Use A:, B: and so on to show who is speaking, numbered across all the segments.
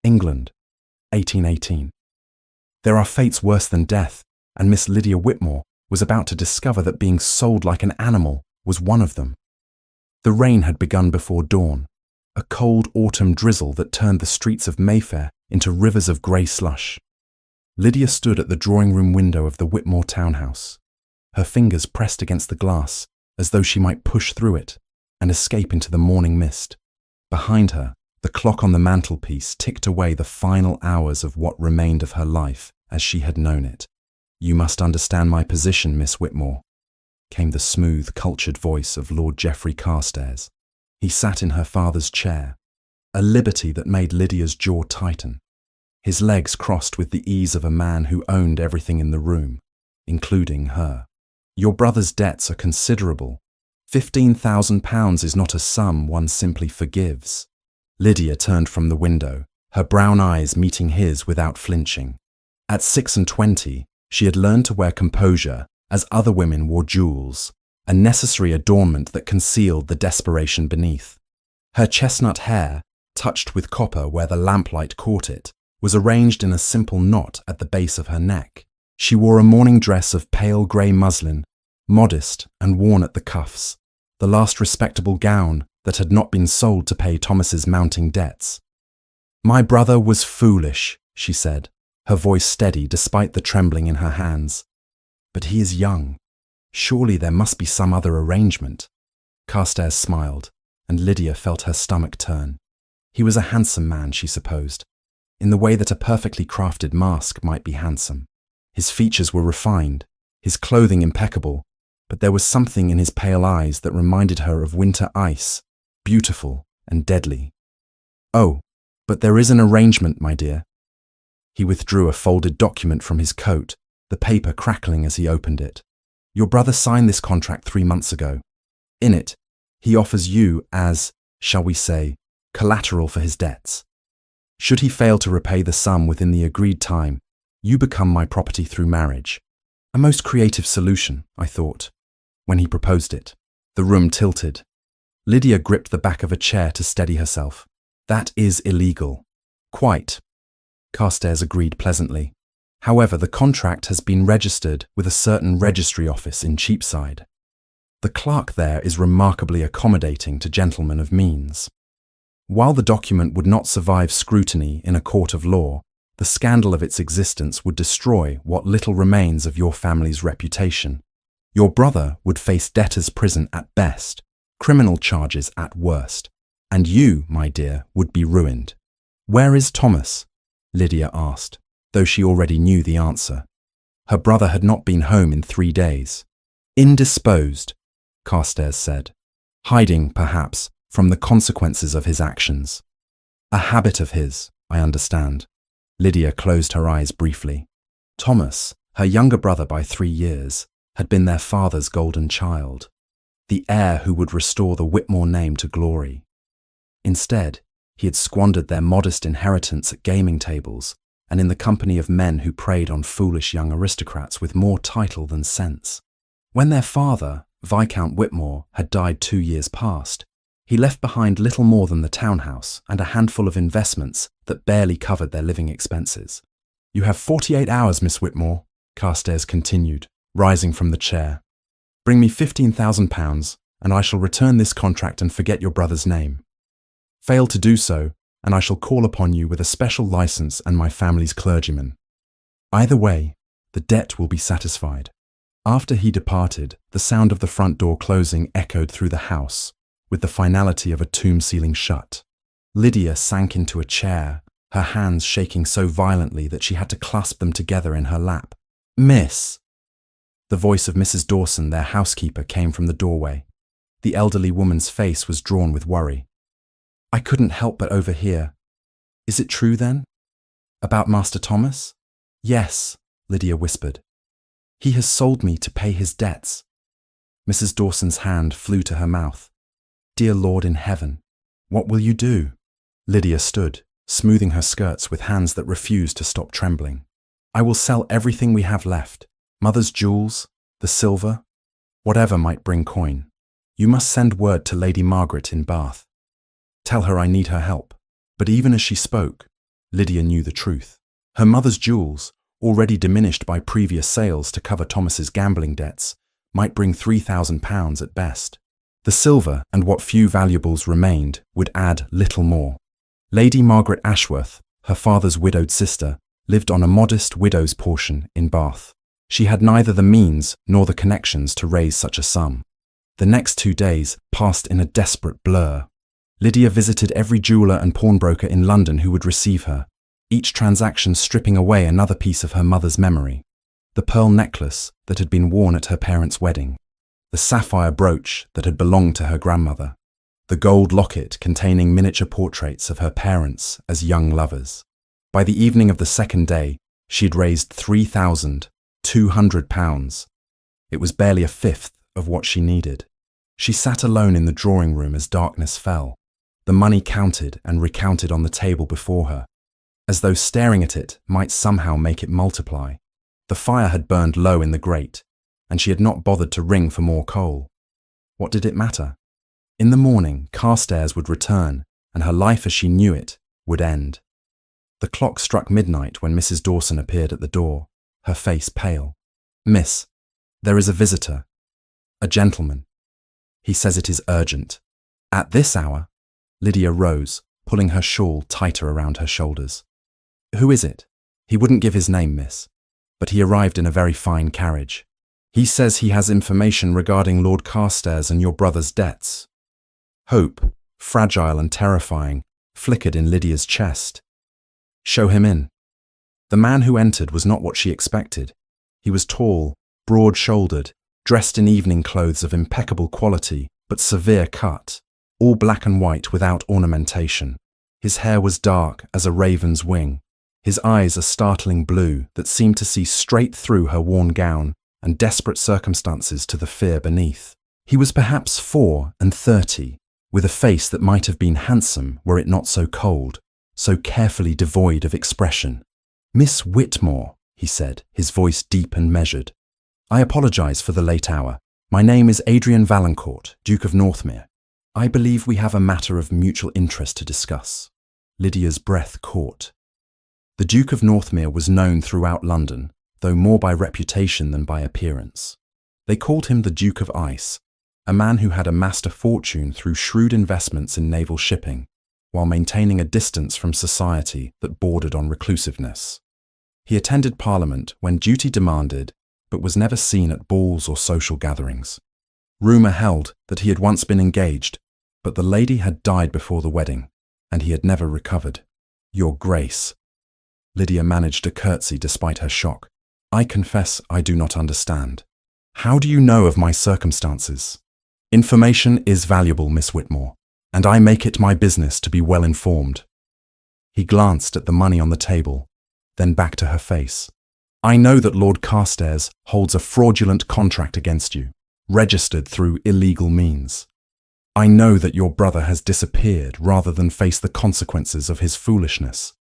A: England, 1818. There are fates worse than death, and Miss Lydia Whitmore was about to discover that being sold like an animal was one of them. The rain had begun before dawn, a cold autumn drizzle that turned the streets of Mayfair into rivers of grey slush. Lydia stood at the drawing-room window of the Whitmore townhouse, her fingers pressed against the glass as though she might push through it and escape into the morning mist. Behind her, the clock on the mantelpiece ticked away the final hours of what remained of her life as she had known it. "You must understand my position, Miss Whitmore," came the smooth, cultured voice of Lord Geoffrey Carstairs. He sat in her father's chair, a liberty that made Lydia's jaw tighten. His legs crossed with the ease of a man who owned everything in the room, including her. "Your brother's debts are considerable. £15,000 is not a sum one simply forgives." Lydia turned from the window, her brown eyes meeting his without flinching. At 26, she had learned to wear composure as other women wore jewels, a necessary adornment that concealed the desperation beneath. Her chestnut hair, touched with copper where the lamplight caught it, was arranged in a simple knot at the base of her neck. She wore a morning dress of pale grey muslin, modest and worn at the cuffs, the last respectable gown that had not been sold to pay Thomas's mounting debts. "My brother was foolish," she said, her voice steady despite the trembling in her hands. "But he is young. Surely there must be some other arrangement." Carstairs smiled, and Lydia felt her stomach turn. He was a handsome man, she supposed, in the way that a perfectly crafted mask might be handsome. His features were refined, his clothing impeccable, but there was something in his pale eyes that reminded her of winter ice, beautiful and deadly. "Oh, but there is an arrangement, my dear." He withdrew a folded document from his coat, the paper crackling as he opened it. "Your brother signed this contract 3 months ago. In it, he offers you as, shall we say, collateral for his debts. Should he fail to repay the sum within the agreed time, you become my property through marriage." A most creative solution, I thought, when he proposed it. The room tilted. Lydia gripped the back of a chair to steady herself. "That is illegal." "Quite," Carstairs agreed pleasantly. "However, the contract has been registered with a certain registry office in Cheapside. The clerk there is remarkably accommodating to gentlemen of means. While the document would not survive scrutiny in a court of law, the scandal of its existence would destroy what little remains of your family's reputation. Your brother would face debtor's prison at best, criminal charges at worst, and you, my dear, would be ruined." "Where is Thomas?" Lydia asked, though she already knew the answer. Her brother had not been home in 3 days. "Indisposed," Carstairs said, "hiding, perhaps, from the consequences of his actions. A habit of his, I understand." Lydia closed her eyes briefly. Thomas, her younger brother by 3 years, had been their father's golden child, the heir who would restore the Whitmore name to glory. Instead, he had squandered their modest inheritance at gaming tables and in the company of men who preyed on foolish young aristocrats with more title than sense. When their father, Viscount Whitmore, had died 2 years past, he left behind little more than the townhouse and a handful of investments that barely covered their living expenses. "You have 48 hours, Miss Whitmore," Carstairs continued, rising from the chair. "Bring me £15,000 and I shall return this contract and forget your brother's name. Fail to do so, and I shall call upon you with a special license and my family's clergyman. Either way, the debt will be satisfied." After he departed, the sound of the front door closing echoed through the house, with the finality of a tomb sealing shut. Lydia sank into a chair, her hands shaking so violently that she had to clasp them together in her lap. "Miss!" The voice of Mrs. Dawson, their housekeeper, came from the doorway. The elderly woman's face was drawn with worry. "I couldn't help but overhear. Is it true, then? About Master Thomas?" "Yes," Lydia whispered. "He has sold me to pay his debts." Mrs. Dawson's hand flew to her mouth. "Dear Lord in heaven, what will you do?" Lydia stood, smoothing her skirts with hands that refused to stop trembling. "I will sell everything we have left, Mother's jewels, the silver, whatever might bring coin. You must send word to Lady Margaret in Bath. Tell her I need her help." But even as she spoke, Lydia knew the truth. Her mother's jewels, already diminished by previous sales to cover Thomas's gambling debts, might bring £3,000 at best. The silver and what few valuables remained would add little more. Lady Margaret Ashworth, her father's widowed sister, lived on a modest widow's portion in Bath. She had neither the means nor the connections to raise such a sum. The next 2 days passed in a desperate blur. Lydia visited every jeweller and pawnbroker in London who would receive her, each transaction stripping away another piece of her mother's memory. The pearl necklace that had been worn at her parents' wedding, the sapphire brooch that had belonged to her grandmother, the gold locket containing miniature portraits of her parents as young lovers. By the evening of the second day, she had raised £3,200. It was barely a fifth of what she needed. She sat alone in the drawing room as darkness fell, the money counted and recounted on the table before her, as though staring at it might somehow make it multiply. The fire had burned low in the grate, and she had not bothered to ring for more coal. What did it matter? In the morning, Carstairs would return, and her life as she knew it would end. The clock struck midnight when Mrs. Dawson appeared at the door, her face pale. "Miss, there is a visitor. A gentleman. He says it is urgent." At this hour? Lydia rose, pulling her shawl tighter around her shoulders. "Who is it?" "He wouldn't give his name, miss, but he arrived in a very fine carriage. He says he has information regarding Lord Carstairs and your brother's debts." Hope, fragile and terrifying, flickered in Lydia's chest. "Show him in." The man who entered was not what she expected. He was tall, broad-shouldered, dressed in evening clothes of impeccable quality but severe cut, all black and white without ornamentation. His hair was dark as a raven's wing, his eyes a startling blue that seemed to see straight through her worn gown and desperate circumstances to the fear beneath. He was perhaps 34, with a face that might have been handsome were it not so cold, so carefully devoid of expression. "Miss Whitmore," he said, his voice deep and measured. "I apologize for the late hour. My name is Adrian Valancourt, Duke of Northmere. I believe we have a matter of mutual interest to discuss." Lydia's breath caught. The Duke of Northmere was known throughout London, though more by reputation than by appearance. They called him the Duke of Ice, a man who had amassed a fortune through shrewd investments in naval shipping, while maintaining a distance from society that bordered on reclusiveness. He attended Parliament when duty demanded, but was never seen at balls or social gatherings. Rumour held that he had once been engaged, but the lady had died before the wedding, and he had never recovered. "Your Grace." Lydia managed a curtsy despite her shock. "I confess I do not understand. How do you know of my circumstances?" "Information is valuable, Miss Whitmore, and I make it my business to be well informed." He glanced at the money on the table, then back to her face. "I know that Lord Carstairs holds a fraudulent contract against you, registered through illegal means. I know that your brother has disappeared rather than face the consequences of his foolishness.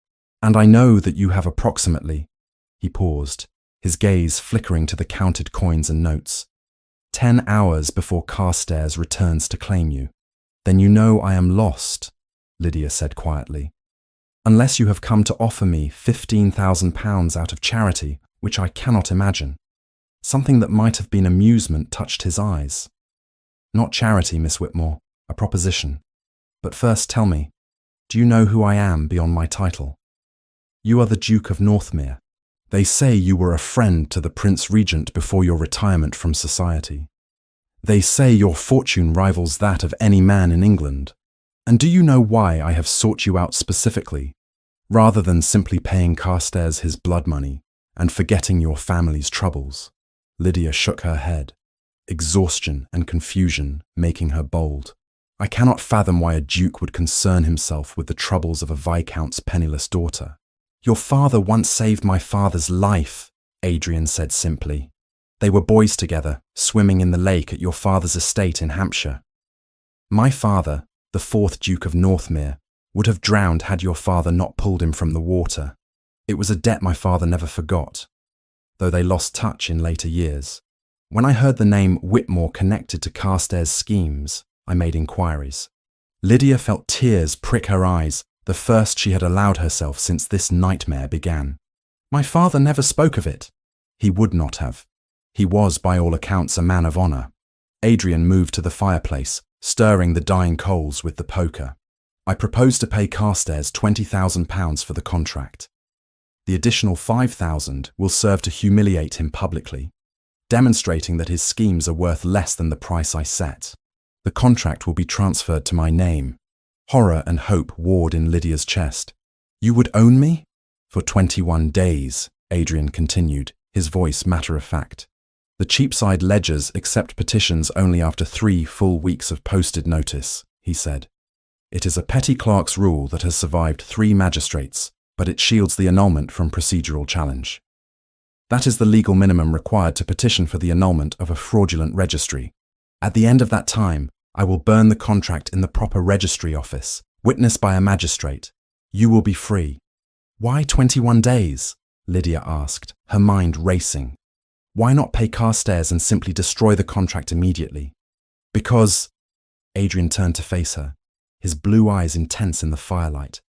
A: And I know that you have approximately—" He paused, his gaze flickering to the counted coins and notes. "10 hours before Carstairs returns to claim you." "Then you know I am lost," Lydia said quietly. "Unless you have come to offer me £15,000 out of charity, which I cannot imagine." Something that might have been amusement touched his eyes. "Not charity, Miss Whitmore, a proposition. But first tell me, do you know who I am beyond my title?" "You are the Duke of Northmere. They say you were a friend to the Prince Regent before your retirement from society. They say your fortune rivals that of any man in England. And do you know why I have sought you out specifically, rather than simply paying Carstairs his blood money and forgetting your family's troubles?" Lydia shook her head, exhaustion and confusion making her bold. "I cannot fathom why a duke would concern himself with the troubles of a viscount's penniless daughter." "Your father once saved my father's life," Adrian said simply. "They were boys together, swimming in the lake at your father's estate in Hampshire. My father, the 4th Duke of Northmere, would have drowned had your father not pulled him from the water. It was a debt my father never forgot, though they lost touch in later years. When I heard the name Whitmore connected to Carstairs' schemes, I made inquiries." Lydia felt tears prick her eyes the first she had allowed herself since this nightmare began. My father never spoke of it. He would not have. He was, by all accounts, a man of honour. Adrian moved to the fireplace, stirring the dying coals with the poker. I propose to pay Carstairs £20,000 for the contract. The additional £5,000 will serve to humiliate him publicly, demonstrating that his schemes are worth less than the price I set. The contract will be transferred to my name. Horror and hope warred in Lydia's chest. You would own me? For 21 days, Adrian continued, his voice matter-of-fact. The Cheapside ledgers accept petitions only after 3 full weeks of posted notice, he said. It is a petty clerk's rule that has survived 3 magistrates, but it shields the annulment from procedural challenge. That is the legal minimum required to petition for the annulment of a fraudulent registry. At the end of that time, I will burn the contract in the proper registry office, witnessed by a magistrate. You will be free. Why 21 days? Lydia asked, her mind racing. Why not pay Carstairs and simply destroy the contract immediately? Because... Adrian turned to face her, his blue eyes intense in the firelight.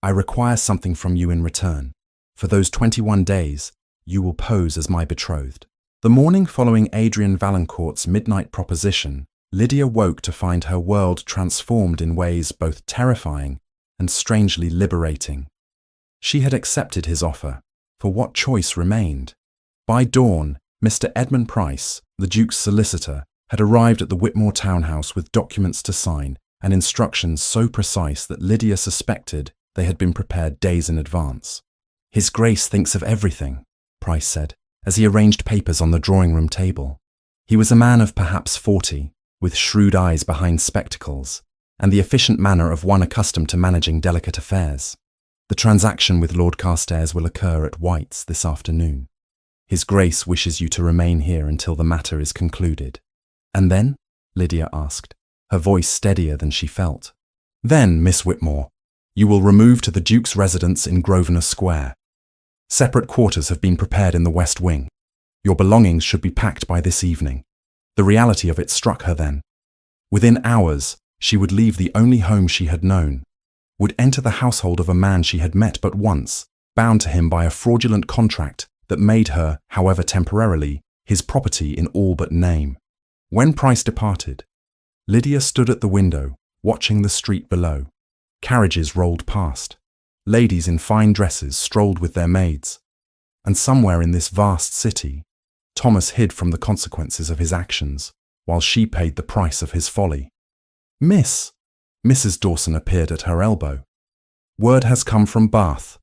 A: I require something from you in return. For those 21 days, you will pose as my betrothed. The morning following Adrian Valancourt's midnight proposition, Lydia woke to find her world transformed in ways both terrifying and strangely liberating. She had accepted his offer, for what choice remained? By dawn, Mr. Edmund Price, the Duke's solicitor, had arrived at the Whitmore townhouse with documents to sign and instructions so precise that Lydia suspected they had been prepared days in advance. His Grace thinks of everything, Price said, as he arranged papers on the drawing-room table. He was a man of perhaps 40, with shrewd eyes behind spectacles, and the efficient manner of one accustomed to managing delicate affairs. The transaction with Lord Carstairs will occur at White's this afternoon. His Grace wishes you to remain here until the matter is concluded. And then? Lydia asked, her voice steadier than she felt. Then, Miss Whitmore, you will remove to the Duke's residence in Grosvenor Square. Separate quarters have been prepared in the West Wing. Your belongings should be packed by this evening. The reality of it struck her then. Within hours, she would leave the only home she had known, would enter the household of a man she had met but once, bound to him by a fraudulent contract that made her, however temporarily, his property in all but name. When Price departed, Lydia stood at the window, watching the street below. Carriages rolled past. Ladies in fine dresses strolled with their maids. And somewhere in this vast city, Thomas hid from the consequences of his actions, while she paid the price of his folly. Mrs. Dawson appeared at her elbow. Word has come from Bath.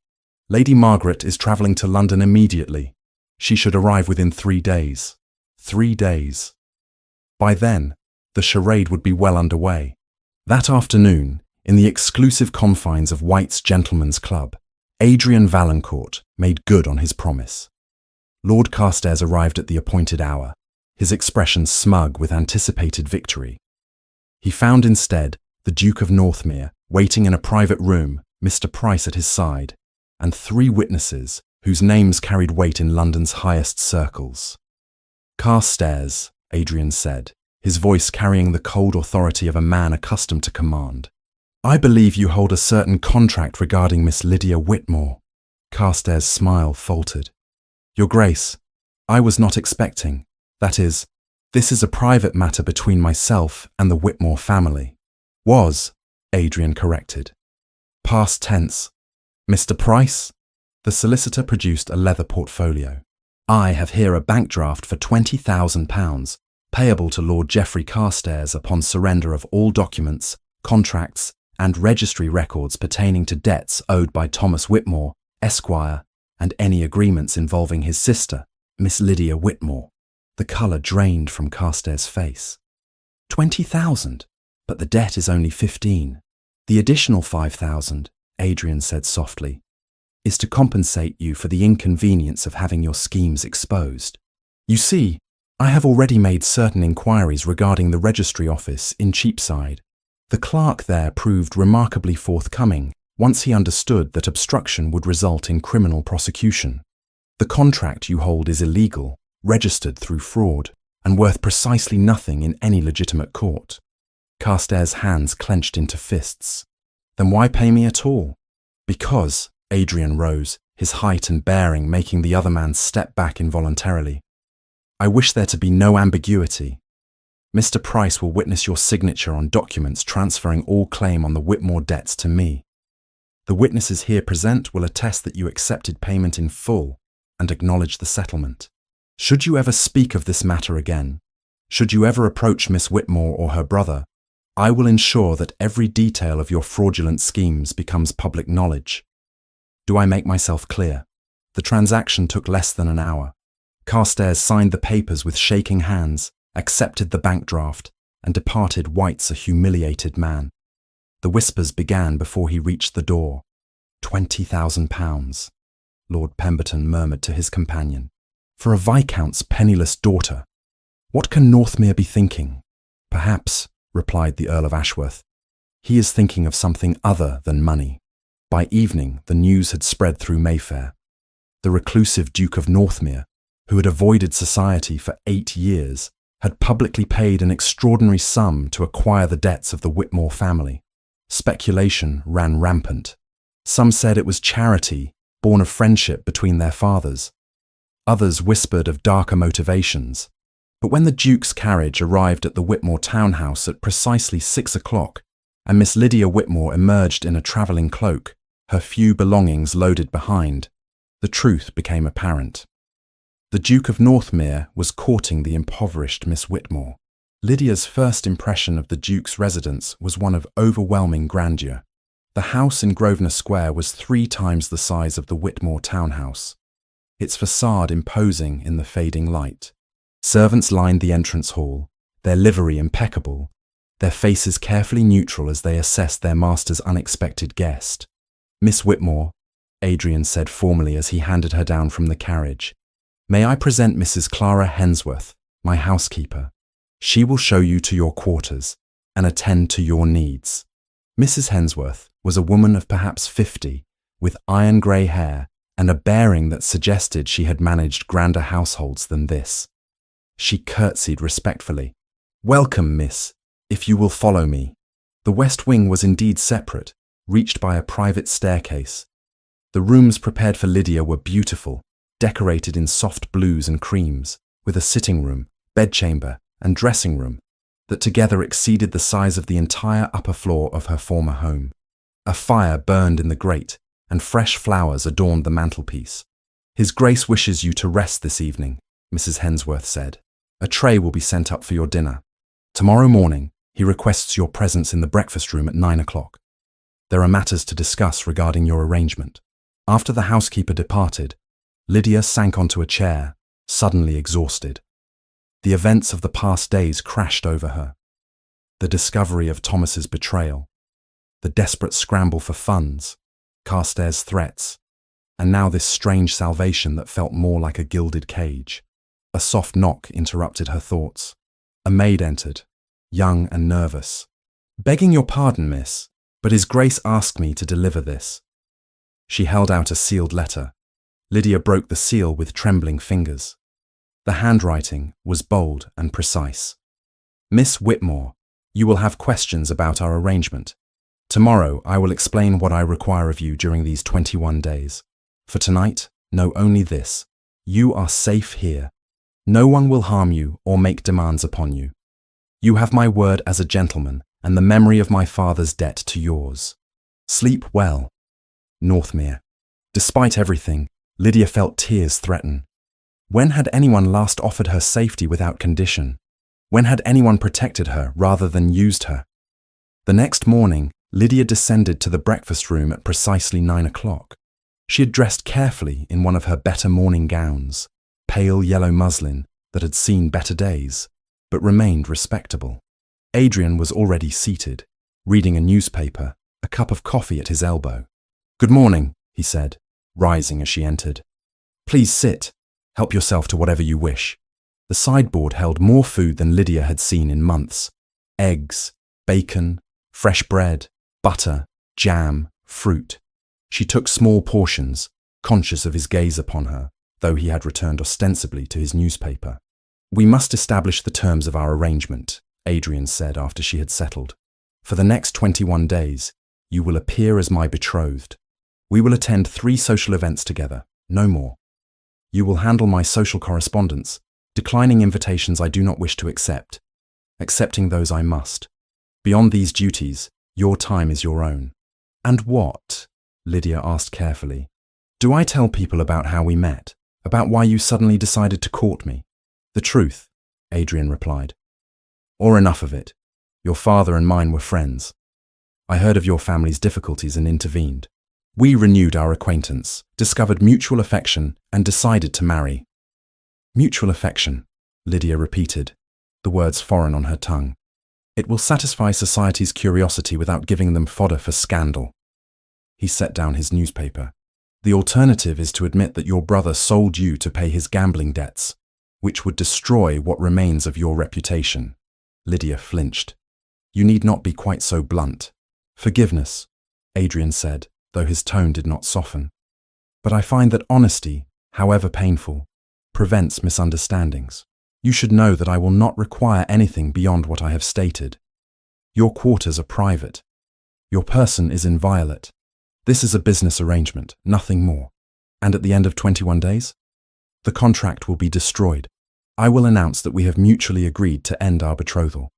A: Lady Margaret is travelling to London immediately. She should arrive within 3 days. 3 days. By then, the charade would be well underway. That afternoon, in the exclusive confines of White's Gentlemen's Club, Adrian Valancourt made good on his promise. Lord Carstairs arrived at the appointed hour, his expression smug with anticipated victory. He found instead the Duke of Northmere waiting in a private room, Mr. Price at his side, and 3 witnesses whose names carried weight in London's highest circles. Carstairs, Adrian said, his voice carrying the cold authority of a man accustomed to command. I believe you hold a certain contract regarding Miss Lydia Whitmore. Carstairs' smile faltered. Your Grace, I was not expecting. That is, this is a private matter between myself and the Whitmore family. Was, Adrian corrected. Past tense. Mr. Price? The solicitor produced a leather portfolio. I have here a bank draft for £20,000, payable to Lord Geoffrey Carstairs upon surrender of all documents, contracts, and registry records pertaining to debts owed by Thomas Whitmore, Esquire, and any agreements involving his sister, Miss Lydia Whitmore. The colour drained from Carstairs' face. 20,000, but the debt is only 15. The additional 5,000, Adrian said softly, is to compensate you for the inconvenience of having your schemes exposed. You see, I have already made certain inquiries regarding the registry office in Cheapside. The clerk there proved remarkably forthcoming once he understood that obstruction would result in criminal prosecution. The contract you hold is illegal, registered through fraud, and worth precisely nothing in any legitimate court. Carstairs' hands clenched into fists. Then why pay me at all? Because, Adrian rose, his height and bearing making the other man step back involuntarily. I wish there to be no ambiguity. Mr. Price will witness your signature on documents transferring all claim on the Whitmore debts to me. The witnesses here present will attest that you accepted payment in full and acknowledge the settlement. Should you ever speak of this matter again, should you ever approach Miss Whitmore or her brother, I will ensure that every detail of your fraudulent schemes becomes public knowledge. Do I make myself clear? The transaction took less than an hour. Carstairs signed the papers with shaking hands, accepted the bank draft, and departed white a humiliated man. The whispers began before he reached the door. £20,000, Lord Pemberton murmured to his companion. For a viscount's penniless daughter. What can Northmere be thinking? Perhaps, replied the Earl of Ashworth, he is thinking of something other than money. By evening, the news had spread through Mayfair. The reclusive Duke of Northmere, who had avoided society for 8 years, had publicly paid an extraordinary sum to acquire the debts of the Whitmore family. Speculation ran rampant. Some said it was charity, born of friendship between their fathers. Others whispered of darker motivations. But when the Duke's carriage arrived at the Whitmore townhouse at precisely 6 o'clock, and Miss Lydia Whitmore emerged in a travelling cloak, her few belongings loaded behind, the truth became apparent. The Duke of Northmere was courting the impoverished Miss Whitmore. Lydia's first impression of the Duke's residence was one of overwhelming grandeur. The house in Grosvenor Square was 3 times the size of the Whitmore townhouse, its facade imposing in the fading light. Servants lined the entrance hall, their livery impeccable, their faces carefully neutral as they assessed their master's unexpected guest. Miss Whitmore, Adrian said formally as he handed her down from the carriage, may I present Mrs. Clara Hensworth, my housekeeper. She will show you to your quarters and attend to your needs. Mrs. Hensworth was a woman of perhaps 50, with iron grey hair and a bearing that suggested she had managed grander households than this. She curtsied respectfully. Welcome, miss, if you will follow me. The west wing was indeed separate, reached by a private staircase. The rooms prepared for Lydia were beautiful, decorated in soft blues and creams, with a sitting room, bedchamber, and dressing room that together exceeded the size of the entire upper floor of her former home. A fire burned in the grate, and fresh flowers adorned the mantelpiece. His Grace wishes you to rest this evening, Mrs. Hensworth said. A tray will be sent up for your dinner. Tomorrow morning, he requests your presence in the breakfast room at 9 o'clock. There are matters to discuss regarding your arrangement. After the housekeeper departed, Lydia sank onto a chair, suddenly exhausted. The events of the past days crashed over her. The discovery of Thomas's betrayal, the desperate scramble for funds, Carstairs' threats, and now this strange salvation that felt more like a gilded cage. A soft knock interrupted her thoughts. A maid entered, young and nervous. Begging your pardon, miss, but His Grace asked me to deliver this. She held out a sealed letter. Lydia broke the seal with trembling fingers. The handwriting was bold and precise. Miss Whitmore, you will have questions about our arrangement. Tomorrow I will explain what I require of you during these 21 days. For tonight, know only this. You are safe here. No one will harm you or make demands upon you. You have my word as a gentleman and the memory of my father's debt to yours. Sleep well. Northmere. Despite everything, Lydia felt tears threaten. When had anyone last offered her safety without condition? When had anyone protected her rather than used her? The next morning, Lydia descended to the breakfast room at precisely 9 o'clock. She had dressed carefully in one of her better morning gowns, pale yellow muslin that had seen better days, but remained respectable. Adrian was already seated, reading a newspaper, a cup of coffee at his elbow. Good morning, he said, rising as she entered. Please sit. Help yourself to whatever you wish. The sideboard held more food than Lydia had seen in months. Eggs, bacon, fresh bread, butter, jam, fruit. She took small portions, conscious of his gaze upon her, though he had returned ostensibly to his newspaper. We must establish the terms of our arrangement, Adrian said after she had settled. For the next 21 days, You will appear as my betrothed. We will attend 3 social events together, no more. You will handle my social correspondence, declining invitations I do not wish to accept, accepting those I must. Beyond these duties, your time is your own. And what? Lydia asked carefully. Do I tell people about how we met? About why you suddenly decided to court me? The truth, Adrian replied. Or enough of it. Your father and mine were friends. I heard of your family's difficulties and intervened. We renewed our acquaintance, discovered mutual affection, and decided to marry. Mutual affection, Lydia repeated, the words foreign on her tongue. It will satisfy society's curiosity without giving them fodder for scandal. He set down his newspaper. The alternative is to admit that your brother sold you to pay his gambling debts, which would destroy what remains of your reputation. Lydia flinched. You need not be quite so blunt. Forgiveness, Adrian said, though his tone did not soften. But I find that honesty, however painful, prevents misunderstandings. You should know that I will not require anything beyond what I have stated. Your quarters are private. Your person is inviolate. This is a business arrangement, nothing more. And at the end of 21 days? The contract will be destroyed. I will announce that we have mutually agreed to end our betrothal.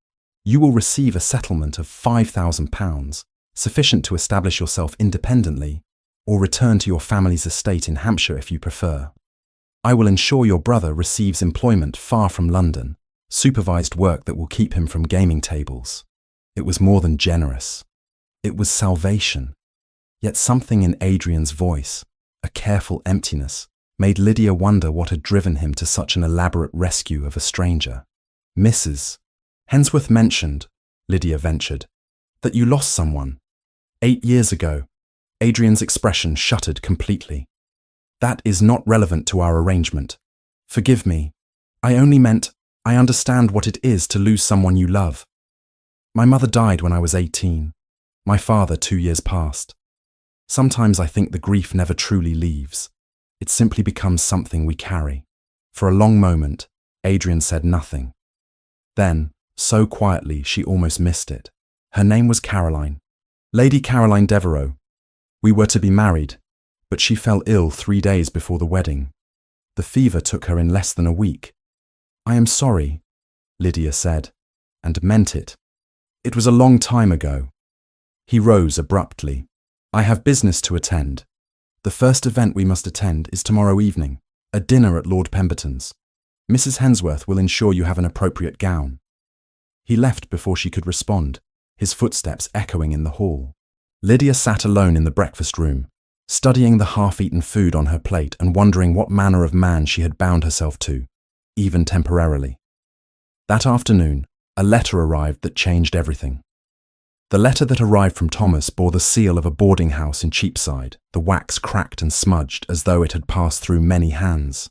A: You will receive a settlement of £5,000, sufficient to establish yourself independently, or return to your family's estate in Hampshire if you prefer. I will ensure your brother receives employment far from London, supervised work that will keep him from gaming tables. It was more than generous. It was salvation. Yet something in Adrian's voice, a careful emptiness, made Lydia wonder what had driven him to such an elaborate rescue of a stranger. Mrs. Hensworth mentioned, Lydia ventured, that you lost someone. 8 years ago. Adrian's expression shuttered completely. That is not relevant to our arrangement. Forgive me. I only meant I understand what it is to lose someone you love. My mother died when I was 18. My father 2 years past. Sometimes I think the grief never truly leaves. It simply becomes something we carry. For a long moment, Adrian said nothing. Then, so quietly she almost missed it. Her name was Caroline. Lady Caroline Devereux. We were to be married, but she fell ill 3 days before the wedding. The fever took her in less than a week. I am sorry, Lydia said, and meant it. It was a long time ago. He rose abruptly. I have business to attend. The first event we must attend is tomorrow evening, a dinner at Lord Pemberton's. Mrs. Hensworth will ensure you have an appropriate gown. He left before she could respond, his footsteps echoing in the hall. Lydia sat alone in the breakfast room, studying the half-eaten food on her plate and wondering what manner of man she had bound herself to, even temporarily. That afternoon, a letter arrived that changed everything. The letter that arrived from Thomas bore the seal of a boarding house in Cheapside, the wax cracked and smudged as though it had passed through many hands.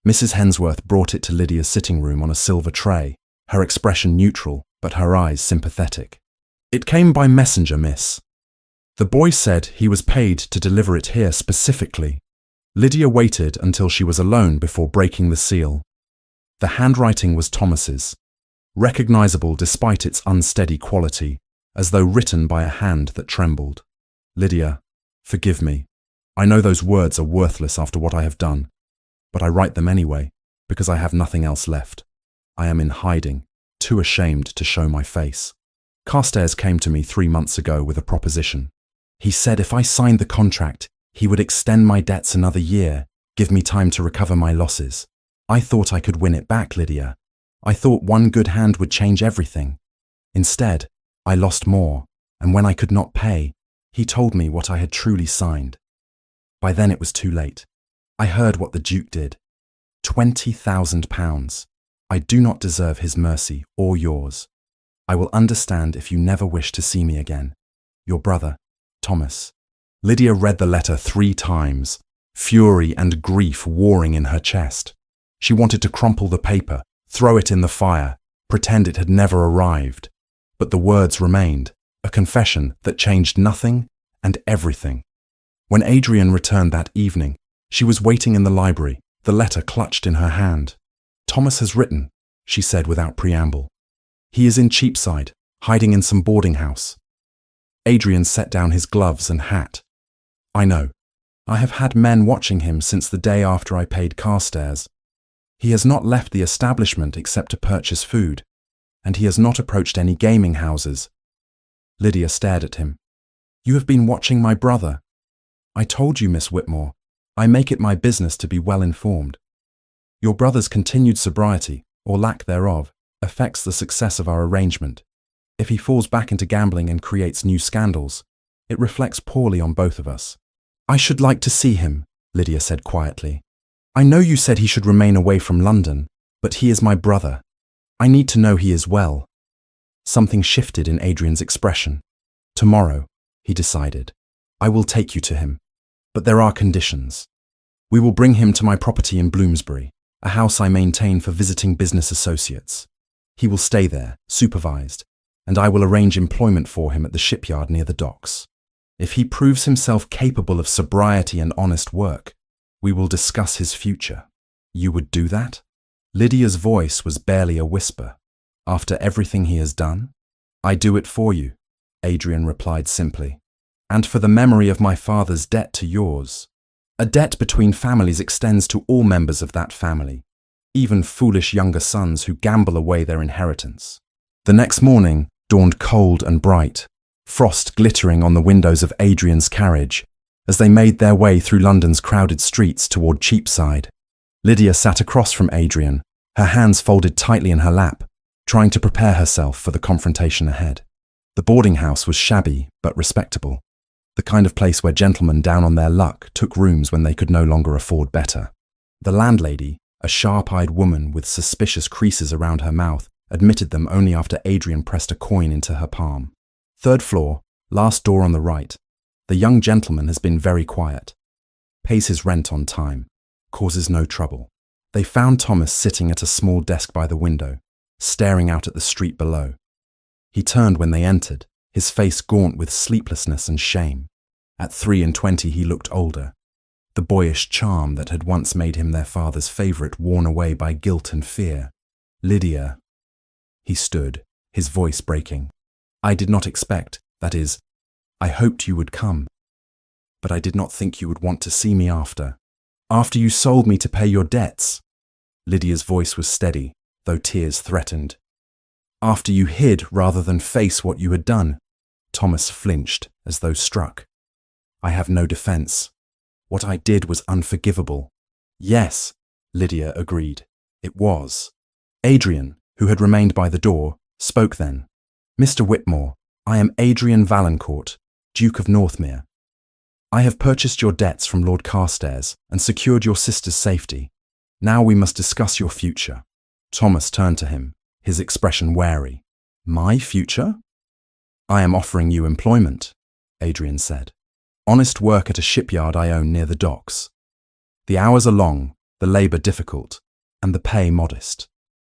A: Mrs. Hensworth brought it to Lydia's sitting room on a silver tray, her expression neutral, but her eyes sympathetic. It came by messenger, miss. The boy said he was paid to deliver it here specifically. Lydia waited until she was alone before breaking the seal. The handwriting was Thomas's, recognizable despite its unsteady quality, as though written by a hand that trembled. Lydia, forgive me. I know those words are worthless after what I have done, but I write them anyway, because I have nothing else left. I am in hiding, too ashamed to show my face. Carstairs came to me 3 months ago with a proposition. He said if I signed the contract, he would extend my debts another year, give me time to recover my losses. I thought I could win it back, Lydia. I thought one good hand would change everything. Instead, I lost more, and when I could not pay, he told me what I had truly signed. By then it was too late. I heard what the Duke did. £20,000. I do not deserve his mercy or yours. I will understand if you never wish to see me again. Your brother, Thomas. Lydia read the letter 3 times, fury and grief warring in her chest. She wanted to crumple the paper, throw it in the fire, pretend it had never arrived. But the words remained, a confession that changed nothing and everything. When Adrian returned that evening, she was waiting in the library, the letter clutched in her hand. Thomas has written, she said without preamble. He is in Cheapside, hiding in some boarding house. Adrian set down his gloves and hat. I know. I have had men watching him since the day after I paid Carstairs. He has not left the establishment except to purchase food, and he has not approached any gaming houses. Lydia stared at him. You have been watching my brother. I told you, Miss Whitmore, I make it my business to be well informed. Your brother's continued sobriety, or lack thereof, affects the success of our arrangement. If he falls back into gambling and creates new scandals, it reflects poorly on both of us. I should like to see him, Lydia said quietly. I know you said he should remain away from London, but he is my brother. I need to know he is well. Something shifted in Adrian's expression. Tomorrow, he decided, I will take you to him. But there are conditions. We will bring him to my property in Bloomsbury, a house I maintain for visiting business associates. He will stay there, supervised, and I will arrange employment for him at the shipyard near the docks. If he proves himself capable of sobriety and honest work, we will discuss his future. You would do that? Lydia's voice was barely a whisper. After everything he has done? I do it for you, Adrian replied simply, and for the memory of my father's debt to yours. A debt between families extends to all members of that family, even foolish younger sons who gamble away their inheritance. The next morning dawned cold and bright, frost glittering on the windows of Adrian's carriage as they made their way through London's crowded streets toward Cheapside. Lydia sat across from Adrian, her hands folded tightly in her lap, trying to prepare herself for the confrontation ahead. The boarding house was shabby but respectable, the kind of place where gentlemen down on their luck took rooms when they could no longer afford better. The landlady, a sharp-eyed woman with suspicious creases around her mouth, admitted them only after Adrian pressed a coin into her palm. Third floor, last door on the right. The young gentleman has been very quiet. Pays his rent on time. Causes no trouble. They found Thomas sitting at a small desk by the window, staring out at the street below. He turned when they entered, his face gaunt with sleeplessness and shame. At 23 he looked older. The boyish charm that had once made him their father's favourite worn away by guilt and fear. Lydia. He stood, his voice breaking. I did not expect, that is, I hoped you would come. But I did not think you would want to see me after you sold me to pay your debts. Lydia's voice was steady, though tears threatened. After you hid rather than face what you had done. Thomas flinched, as though struck. I have no defence. What I did was unforgivable. Yes, Lydia agreed. It was. Adrian, who had remained by the door, spoke then. Mr. Whitmore, I am Adrian Valancourt, Duke of Northmere. I have purchased your debts from Lord Carstairs and secured your sister's safety. Now we must discuss your future. Thomas turned to him, his expression wary. My future? I am offering you employment, Adrian said. Honest work at a shipyard I own near the docks. The hours are long, the labour difficult, and the pay modest.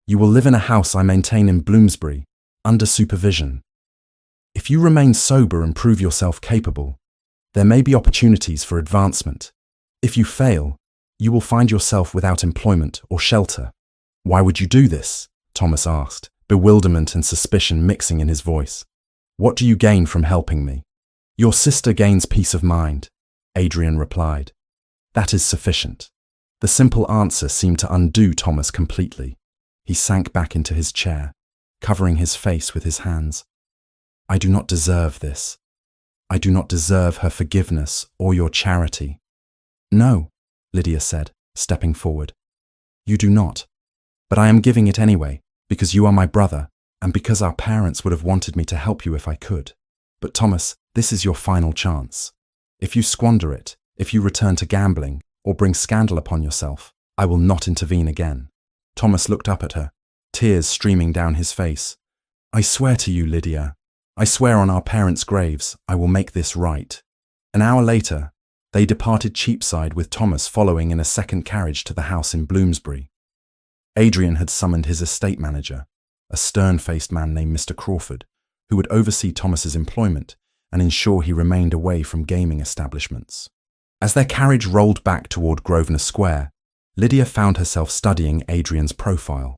A: You will live in a house I maintain in Bloomsbury, under supervision. If you remain sober and prove yourself capable, there may be opportunities for advancement. If you fail, you will find yourself without employment or shelter. Why would you do this? Thomas asked, bewilderment and suspicion mixing in his voice. What do you gain from helping me? Your sister gains peace of mind, Adrian replied. That is sufficient. The simple answer seemed to undo Thomas completely. He sank back into his chair, covering his face with his hands. I do not deserve this. I do not deserve her forgiveness or your charity. No, Lydia said, stepping forward. You do not. But I am giving it anyway, because you are my brother, and because our parents would have wanted me to help you if I could. But Thomas, this is your final chance. If you squander it, if you return to gambling, or bring scandal upon yourself, I will not intervene again. Thomas looked up at her, tears streaming down his face. I swear to you, Lydia, I swear on our parents' graves, I will make this right. An hour later, they departed Cheapside with Thomas following in a second carriage to the house in Bloomsbury. Adrian had summoned his estate manager, a stern-faced man named Mr. Crawford, who would oversee Thomas's employment and ensure he remained away from gaming establishments. As their carriage rolled back toward Grosvenor Square, Lydia found herself studying Adrian's profile.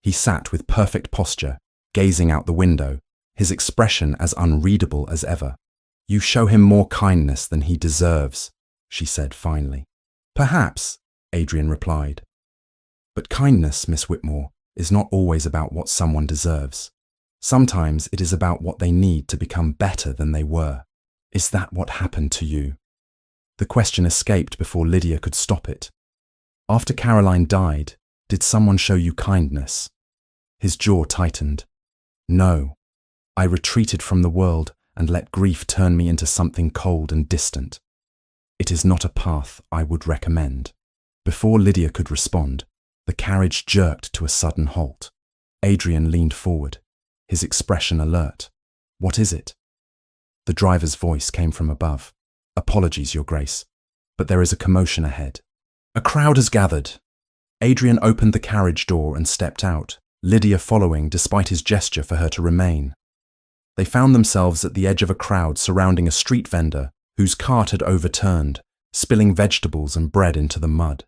A: He sat with perfect posture, gazing out the window, his expression as unreadable as ever. You show him more kindness than he deserves, she said finally. Perhaps, Adrian replied. But kindness, Miss Whitmore, is not always about what someone deserves. Sometimes it is about what they need to become better than they were. Is that what happened to you? The question escaped before Lydia could stop it. After Caroline died, did someone show you kindness? His jaw tightened. No. I retreated from the world and let grief turn me into something cold and distant. It is not a path I would recommend. Before Lydia could respond, the carriage jerked to a sudden halt. Adrian leaned forward, his expression alert. What is it? The driver's voice came from above. Apologies, Your Grace, but there is a commotion ahead. A crowd has gathered. Adrian opened the carriage door and stepped out, Lydia following despite his gesture for her to remain. They found themselves at the edge of a crowd surrounding a street vendor whose cart had overturned, spilling vegetables and bread into the mud.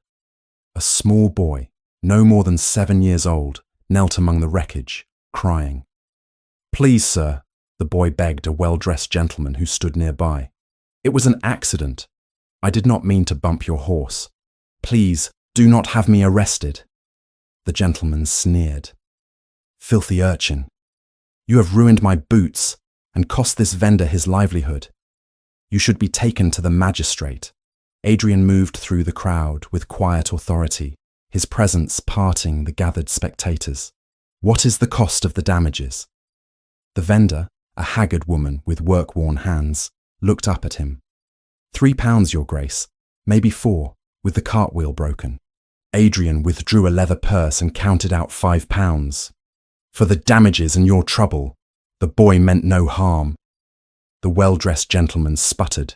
A: A small boy, no more than 7 years old, knelt among the wreckage, crying. Please, sir, the boy begged a well-dressed gentleman who stood nearby. It was an accident. I did not mean to bump your horse. Please, do not have me arrested. The gentleman sneered. Filthy urchin. You have ruined my boots and cost this vendor his livelihood. You should be taken to the magistrate. Adrian moved through the crowd with quiet authority, his presence parting the gathered spectators. What is the cost of the damages? The vendor, a haggard woman with work-worn hands, looked up at him. £3, Your Grace, maybe 4, with the cartwheel broken. Adrian withdrew a leather purse and counted out £5. For the damages and your trouble, the boy meant no harm. The well-dressed gentleman sputtered.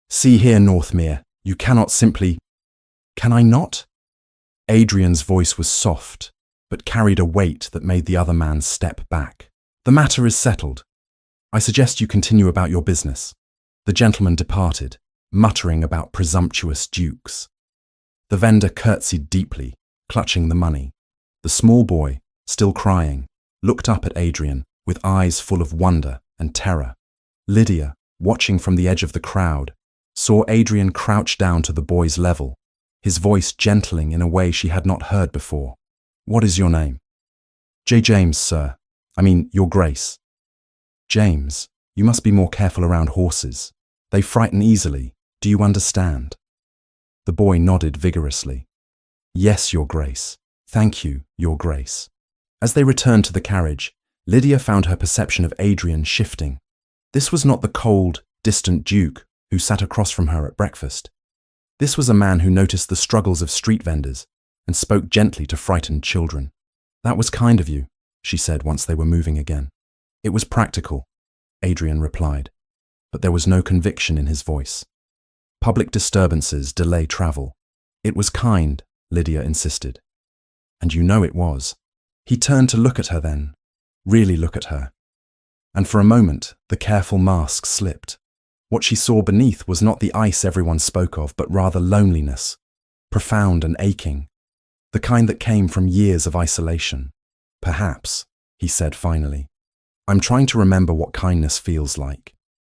A: See here, Northmere, you cannot simply... Can I not? Adrian's voice was soft, but carried a weight that made the other man step back. The matter is settled. I suggest you continue about your business. The gentleman departed, muttering about presumptuous dukes. The vendor curtsied deeply, clutching the money. The small boy, still crying, looked up at Adrian with eyes full of wonder and terror. Lydia, watching from the edge of the crowd, saw Adrian crouch down to the boy's level, his voice gentling in a way she had not heard before. What is your name? J. James, sir. Your Grace. James, you must be more careful around horses. They frighten easily. Do you understand? The boy nodded vigorously. Yes, Your Grace. Thank you, Your Grace. As they returned to the carriage, Lydia found her perception of Adrian shifting. This was not the cold, distant duke who sat across from her at breakfast. This was a man who noticed the struggles of street vendors and spoke gently to frightened children. That was kind of you, she said once they were moving again. It was practical, Adrian replied, but there was no conviction in his voice. Public disturbances delay travel. It was kind, Lydia insisted. And you know it was. He turned to look at her then, really look at her. And for a moment, the careful mask slipped. What she saw beneath was not the ice everyone spoke of, but rather loneliness, profound and aching, the kind that came from years of isolation. Perhaps, he said finally, I'm trying to remember what kindness feels like.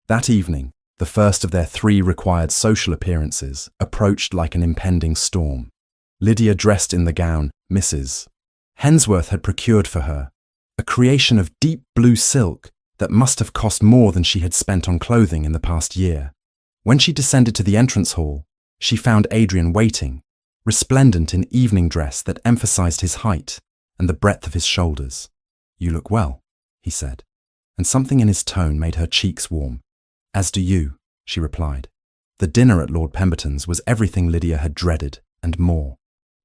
A: That evening, the first of their 3 required social appearances, approached like an impending storm. Lydia dressed in the gown Mrs. Hensworth had procured for her, a creation of deep blue silk that must have cost more than she had spent on clothing in the past year. When she descended to the entrance hall, she found Adrian waiting, resplendent in evening dress that emphasized his height and the breadth of his shoulders. You look well, he said, and something in his tone made her cheeks warm. As do you, she replied. The dinner at Lord Pemberton's was everything Lydia had dreaded, and more.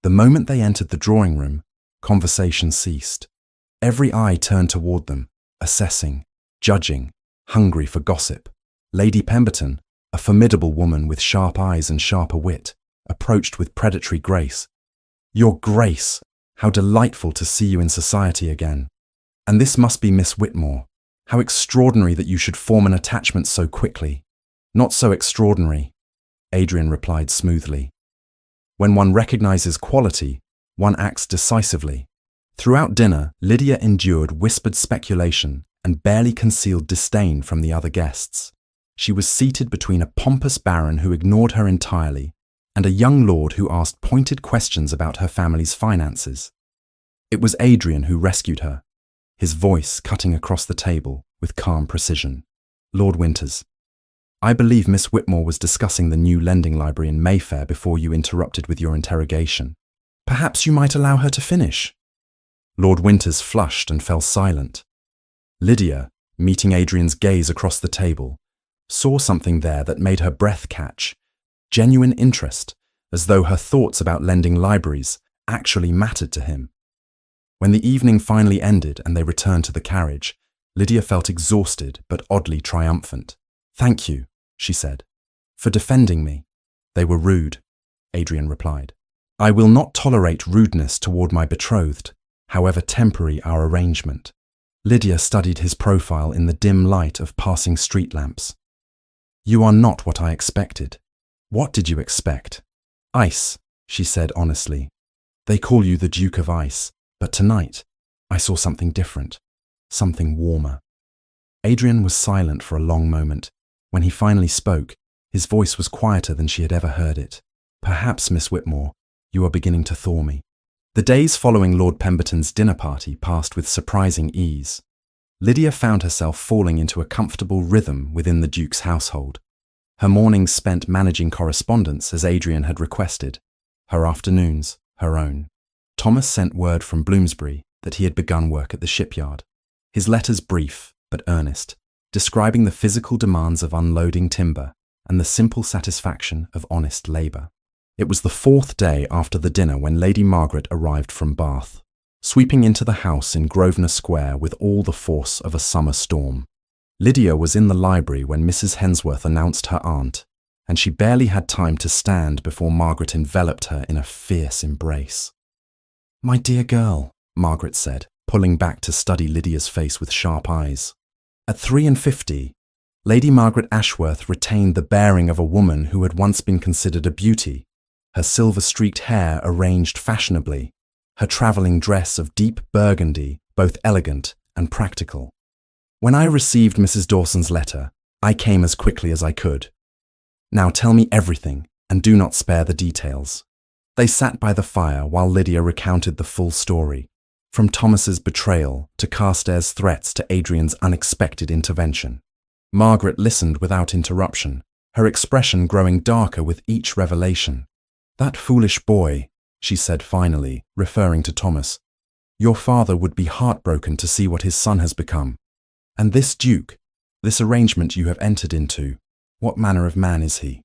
A: The moment they entered the drawing room, conversation ceased. Every eye turned toward them, assessing, judging, hungry for gossip. Lady Pemberton, a formidable woman with sharp eyes and sharper wit, approached with predatory grace. Your Grace, how delightful to see you in society again. And this must be Miss Whitmore. How extraordinary that you should form an attachment so quickly. Not so extraordinary, Adrian replied smoothly. When one recognizes quality, one acts decisively. Throughout dinner, Lydia endured whispered speculation and barely concealed disdain from the other guests. She was seated between a pompous baron who ignored her entirely and a young lord who asked pointed questions about her family's finances. It was Adrian who rescued her, his voice cutting across the table with calm precision. "Lord Winters, I believe Miss Whitmore was discussing the new lending library in Mayfair before you interrupted with your interrogation. Perhaps you might allow her to finish." Lord Winters flushed and fell silent. Lydia, meeting Adrian's gaze across the table, saw something there that made her breath catch, genuine interest, as though her thoughts about lending libraries actually mattered to him. When the evening finally ended and they returned to the carriage, Lydia felt exhausted but oddly triumphant. "Thank you," she said, "for defending me." "They were rude," Adrian replied. "I will not tolerate rudeness toward my betrothed, however temporary our arrangement." Lydia studied his profile in the dim light of passing street lamps. "You are not what I expected." "What did you expect?" "Ice," she said honestly. "They call you the Duke of Ice, but tonight I saw something different, something warmer." Adrian was silent for a long moment. When he finally spoke, his voice was quieter than she had ever heard it. "Perhaps, Miss Whitmore, you are beginning to thaw me." The days following Lord Pemberton's dinner party passed with surprising ease. Lydia found herself falling into a comfortable rhythm within the Duke's household. Her mornings spent managing correspondence as Adrian had requested, her afternoons her own. Thomas sent word from Bloomsbury that he had begun work at the shipyard. His letters brief but earnest, describing the physical demands of unloading timber and the simple satisfaction of honest labour. It was the 4th day after the dinner when Lady Margaret arrived from Bath, sweeping into the house in Grosvenor Square with all the force of a summer storm. Lydia was in the library when Mrs. Hensworth announced her aunt, and she barely had time to stand before Margaret enveloped her in a fierce embrace. "My dear girl," Margaret said, pulling back to study Lydia's face with sharp eyes. At 53, Lady Margaret Ashworth retained the bearing of a woman who had once been considered a beauty, her silver-streaked hair arranged fashionably, her travelling dress of deep burgundy, both elegant and practical. "When I received Mrs. Dawson's letter, I came as quickly as I could. Now tell me everything, and do not spare the details." They sat by the fire while Lydia recounted the full story, from Thomas's betrayal to Carstairs' threats to Adrian's unexpected intervention. Margaret listened without interruption, her expression growing darker with each revelation. "That foolish boy," she said finally, referring to Thomas. "Your father would be heartbroken to see what his son has become. And this Duke, this arrangement you have entered into, what manner of man is he?"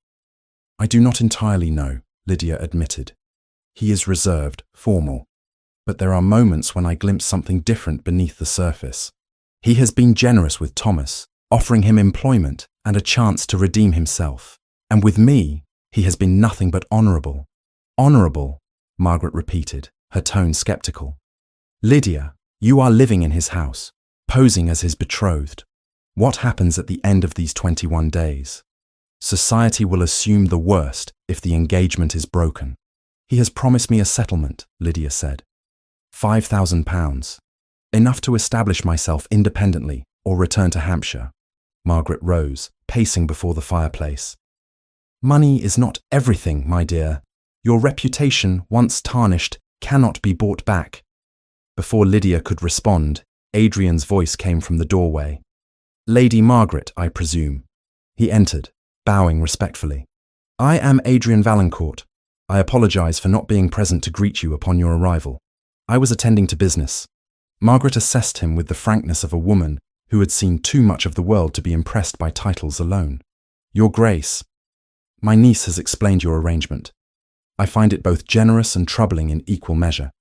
A: "I do not entirely know," Lydia admitted. "He is reserved, formal. But there are moments when I glimpse something different beneath the surface. He has been generous with Thomas, offering him employment and a chance to redeem himself. And with me, he has been nothing but honourable." "Honourable," Margaret repeated, her tone sceptical. "Lydia, you are living in his house, posing as his betrothed. What happens at the end of these 21 days? Society will assume the worst if the engagement is broken." "He has promised me a settlement," Lydia said. £5,000. Enough to establish myself independently or return to Hampshire. Margaret rose, pacing before the fireplace. "Money is not everything, my dear. Your reputation, once tarnished, cannot be bought back." Before Lydia could respond, Adrian's voice came from the doorway. "Lady Margaret, I presume." He entered, bowing respectfully. "I am Adrian Valancourt. I apologise for not being present to greet you upon your arrival. I was attending to business." Margaret assessed him with the frankness of a woman who had seen too much of the world to be impressed by titles alone. "Your Grace, my niece has explained your arrangement. I find it both generous and troubling in equal measure."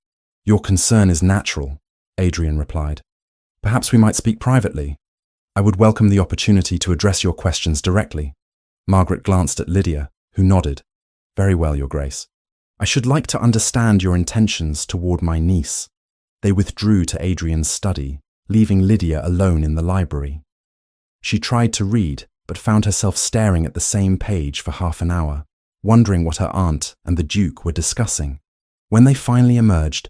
A: "Your concern is natural," Adrian replied. "Perhaps we might speak privately. I would welcome the opportunity to address your questions directly." Margaret glanced at Lydia, who nodded. "Very well, Your Grace. I should like to understand your intentions toward my niece." They withdrew to Adrian's study, leaving Lydia alone in the library. She tried to read, but found herself staring at the same page for half an hour, wondering what her aunt and the Duke were discussing. When they finally emerged,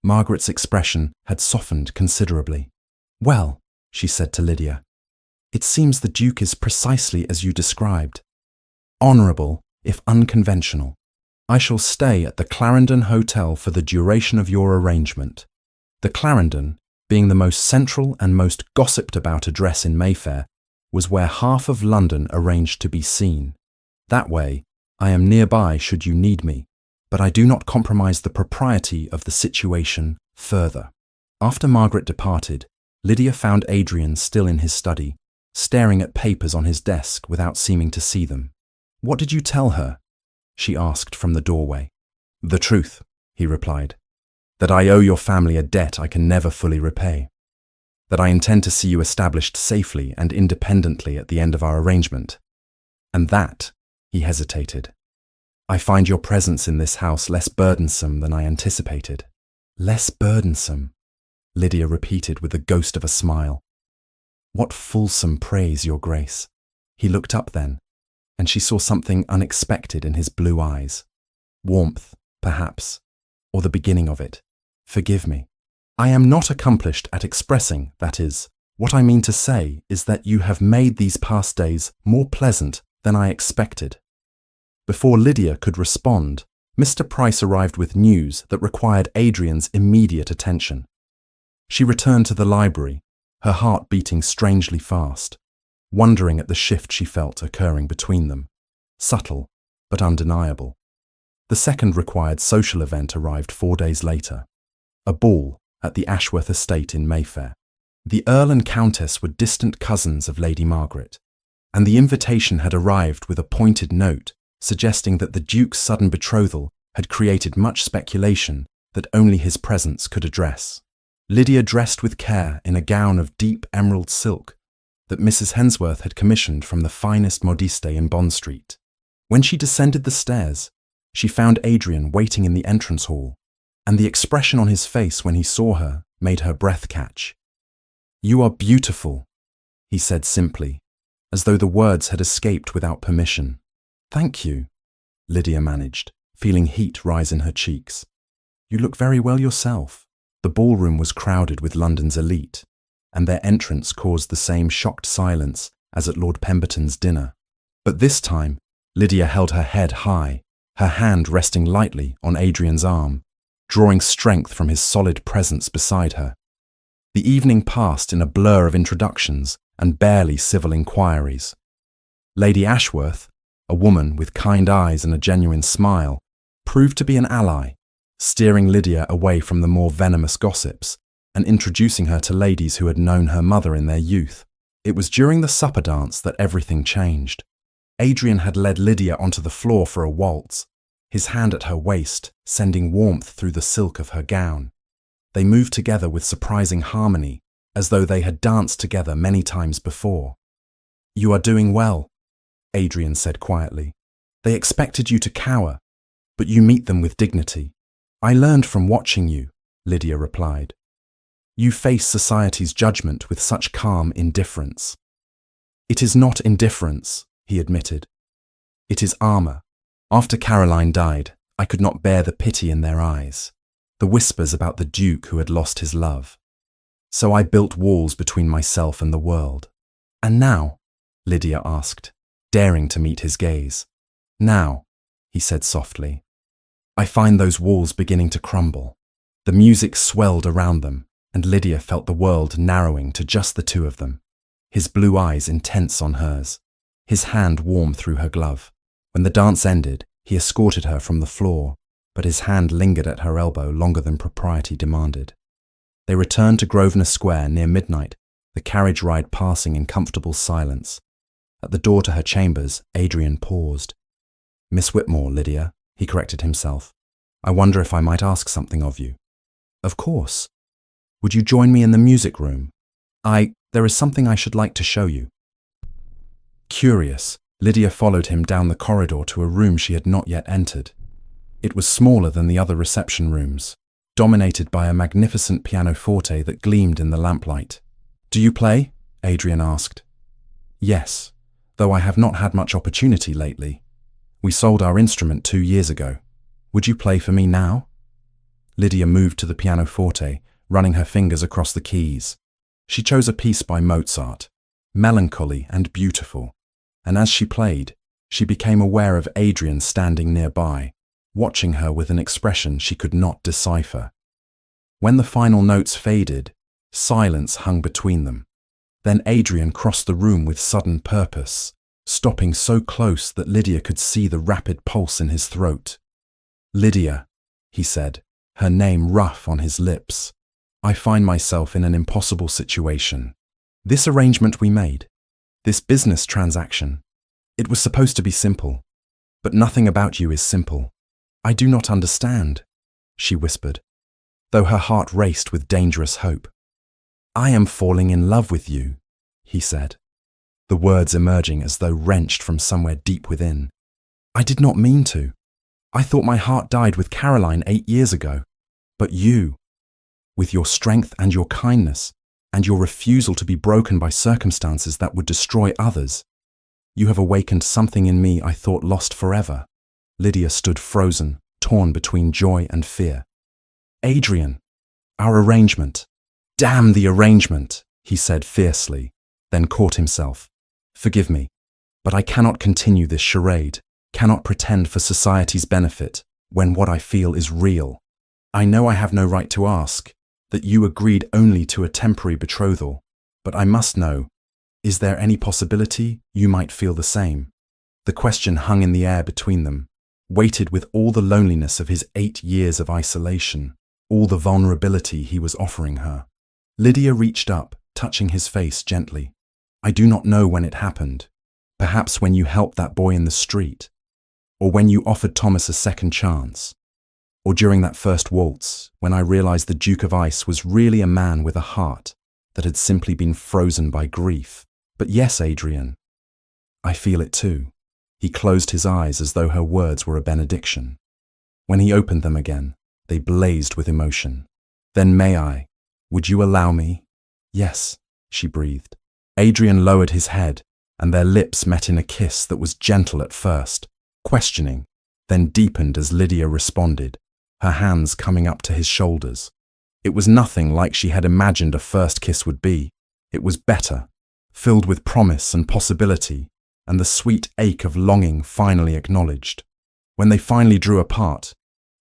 A: Margaret's expression had softened considerably. "Well," she said to Lydia, It seems the Duke is precisely as you described. Honourable, if unconventional. I shall stay at the Clarendon Hotel for the duration of your arrangement. The Clarendon, being the most central and most gossiped about address in Mayfair, was where half of London arranged to be seen. That way, I am nearby should you need me, but I do not compromise the propriety of the situation further. After Margaret departed, Lydia found Adrian still in his study, staring at papers on his desk without seeming to see them. "What did you tell her?" she asked from the doorway. "The truth," he replied. "That I owe your family a debt I can never fully repay. That I intend to see you established safely and independently at the end of our arrangement. And that," he hesitated, "I find your presence in this house less burdensome than I anticipated." "Less burdensome," Lydia repeated with the ghost of a smile. "What fulsome praise, Your Grace." He looked up then, and she saw something unexpected in his blue eyes. Warmth, perhaps, or the beginning of it. "Forgive me. I am not accomplished at expressing, that is. What I mean to say is that you have made these past days more pleasant than I expected." Before Lydia could respond, Mr. Price arrived with news that required Adrian's immediate attention. She returned to the library, her heart beating strangely fast, wondering at the shift she felt occurring between them, subtle but undeniable. The second required social event arrived 4 days later, a ball at the Ashworth estate in Mayfair. The Earl and Countess were distant cousins of Lady Margaret, and the invitation had arrived with a pointed note suggesting that the Duke's sudden betrothal had created much speculation that only his presence could address. Lydia dressed with care in a gown of deep emerald silk that Mrs. Hensworth had commissioned from the finest modiste in Bond Street. When she descended the stairs, she found Adrian waiting in the entrance hall, and the expression on his face when he saw her made her breath catch. "You are beautiful," he said simply, as though the words had escaped without permission. "Thank you," Lydia managed, feeling heat rise in her cheeks. "You look very well yourself." The ballroom was crowded with London's elite, and their entrance caused the same shocked silence as at Lord Pemberton's dinner. But this time, Lydia held her head high, her hand resting lightly on Adrian's arm, drawing strength from his solid presence beside her. The evening passed in a blur of introductions and barely civil inquiries. Lady Ashworth, a woman with kind eyes and a genuine smile, proved to be an ally, steering Lydia away from the more venomous gossips and introducing her to ladies who had known her mother in their youth. It was during the supper dance that everything changed. Adrian had led Lydia onto the floor for a waltz, his hand at her waist, sending warmth through the silk of her gown. They moved together with surprising harmony, as though they had danced together many times before. "You are doing well," Adrian said quietly. "They expected you to cower, but you meet them with dignity." "I learned from watching you," Lydia replied. "You face society's judgment with such calm indifference." "It is not indifference," he admitted. "It is armour. After Caroline died, I could not bear the pity in their eyes, the whispers about the Duke who had lost his love. So I built walls between myself and the world." "And now?" Lydia asked, daring to meet his gaze. "Now," he said softly, "I find those walls beginning to crumble." The music swelled around them, and Lydia felt the world narrowing to just the two of them, his blue eyes intense on hers, his hand warm through her glove. When the dance ended, he escorted her from the floor, but his hand lingered at her elbow longer than propriety demanded. They returned to Grosvenor Square near midnight, the carriage ride passing in comfortable silence. At the door to her chambers, Adrian paused. "Miss Whitmore, Lydia," he corrected himself. "I wonder if I might ask something of you." "Of course. Would you join me in the music room? There is something I should like to show you." Curious, Lydia followed him down the corridor to a room she had not yet entered. It was smaller than the other reception rooms, dominated by a magnificent pianoforte that gleamed in the lamplight. "Do you play?" Adrian asked. "Yes, though I have not had much opportunity lately. We sold our instrument 2 years ago. Would you play for me now?" Lydia moved to the pianoforte, running her fingers across the keys. She chose a piece by Mozart, melancholy and beautiful, and as she played, she became aware of Adrian standing nearby, watching her with an expression she could not decipher. When the final notes faded, silence hung between them. Then Adrian crossed the room with sudden purpose, stopping so close that Lydia could see the rapid pulse in his throat. "Lydia," he said, her name rough on his lips, "I find myself in an impossible situation. This arrangement we made, this business transaction, it was supposed to be simple, but nothing about you is simple. I do not understand," she whispered, though her heart raced with dangerous hope. "I am falling in love with you," he said, the words emerging as though wrenched from somewhere deep within. "I did not mean to. I thought my heart died with Caroline 8 years ago. But you, with your strength and your kindness, and your refusal to be broken by circumstances that would destroy others, you have awakened something in me I thought lost forever." Lydia stood frozen, torn between joy and fear. "Adrian, our arrangement. Damn the arrangement," he said fiercely, then caught himself. "Forgive me, but I cannot continue this charade, cannot pretend for society's benefit when what I feel is real. I know I have no right to ask, that you agreed only to a temporary betrothal, but I must know, is there any possibility you might feel the same?" The question hung in the air between them, weighted with all the loneliness of his 8 years of isolation, all the vulnerability he was offering her. Lydia reached up, touching his face gently. "I do not know when it happened. Perhaps when you helped that boy in the street, or when you offered Thomas a second chance, or during that first waltz, when I realized the Duke of Ice was really a man with a heart that had simply been frozen by grief. But yes, Adrian, I feel it too." He closed his eyes as though her words were a benediction. When he opened them again, they blazed with emotion. "Then may I? Would you allow me?" "Yes," she breathed. Adrian lowered his head, and their lips met in a kiss that was gentle at first, questioning, then deepened as Lydia responded, her hands coming up to his shoulders. It was nothing like she had imagined a first kiss would be. It was better, filled with promise and possibility, and the sweet ache of longing finally acknowledged. When they finally drew apart,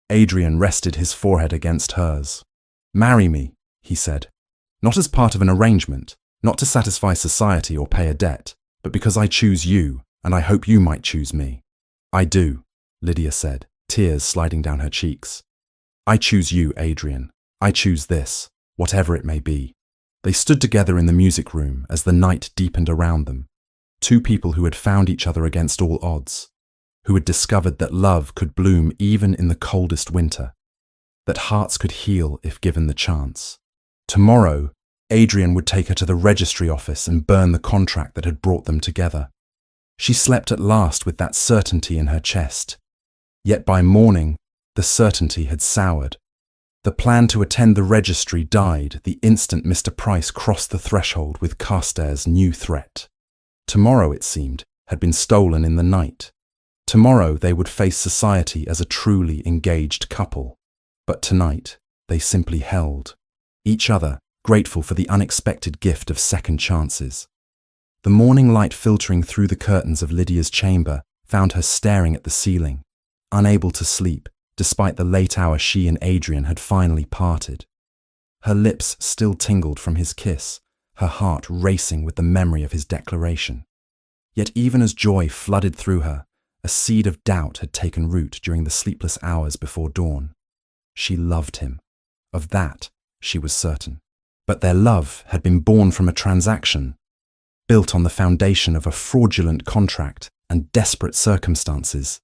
A: Adrian rested his forehead against hers. "Marry me," he said, "not as part of an arrangement, not to satisfy society or pay a debt, but because I choose you, and I hope you might choose me." "I do," Lydia said, tears sliding down her cheeks. "I choose you, Adrian. I choose this, whatever it may be." They stood together in the music room as the night deepened around them. Two people who had found each other against all odds, who had discovered that love could bloom even in the coldest winter, that hearts could heal if given the chance. Tomorrow, Adrian would take her to the registry office and burn the contract that had brought them together. She slept at last with that certainty in her chest. Yet by morning, the certainty had soured. The plan to attend the registry died the instant Mr. Price crossed the threshold with Carstairs' new threat. Tomorrow, it seemed, had been stolen in the night. Tomorrow they would face society as a truly engaged couple. But tonight, they simply held each other, grateful for the unexpected gift of second chances. The morning light filtering through the curtains of Lydia's chamber found her staring at the ceiling, unable to sleep, despite the late hour she and Adrian had finally parted. Her lips still tingled from his kiss, her heart racing with the memory of his declaration. Yet even as joy flooded through her, a seed of doubt had taken root during the sleepless hours before dawn. She loved him. Of that, she was certain. But their love had been born from a transaction, built on the foundation of a fraudulent contract and desperate circumstances.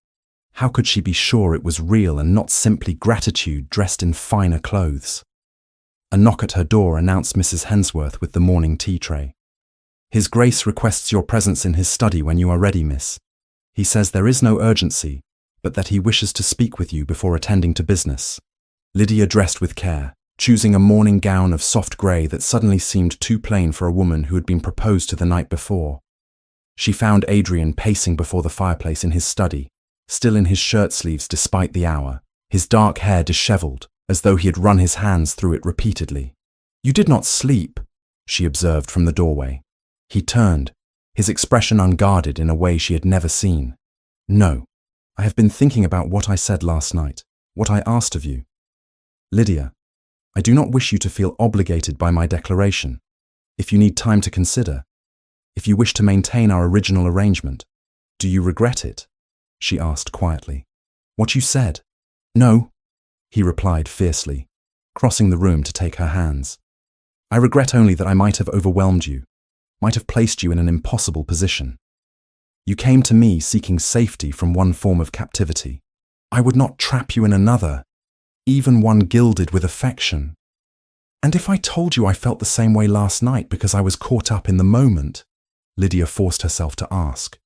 A: How could she be sure it was real and not simply gratitude dressed in finer clothes? A knock at her door announced Mrs. Hensworth with the morning tea tray. "His Grace requests your presence in his study when you are ready, miss. He says there is no urgency, but that he wishes to speak with you before attending to business." Lydia dressed with care, choosing a morning gown of soft grey that suddenly seemed too plain for a woman who had been proposed to the night before. She found Adrian pacing before the fireplace in his study, still in his shirt sleeves despite the hour, his dark hair dishevelled, as though he had run his hands through it repeatedly. "You did not sleep," she observed from the doorway. He turned, his expression unguarded in a way she had never seen. No, I have been thinking about what I said last night, what I asked of you. Lydia, I do not wish you to feel obligated by my declaration. If you need time to consider, if you wish to maintain our original arrangement, do you regret it? She asked quietly. What you said? No, he replied fiercely, crossing the room to take her hands. I regret only that I might have overwhelmed you, might have placed you in an impossible position. You came to me seeking safety from one form of captivity. I would not trap you in another, even one gilded with affection. And if I told you I felt the same way last night because I was caught up in the moment, Lydia forced herself to ask.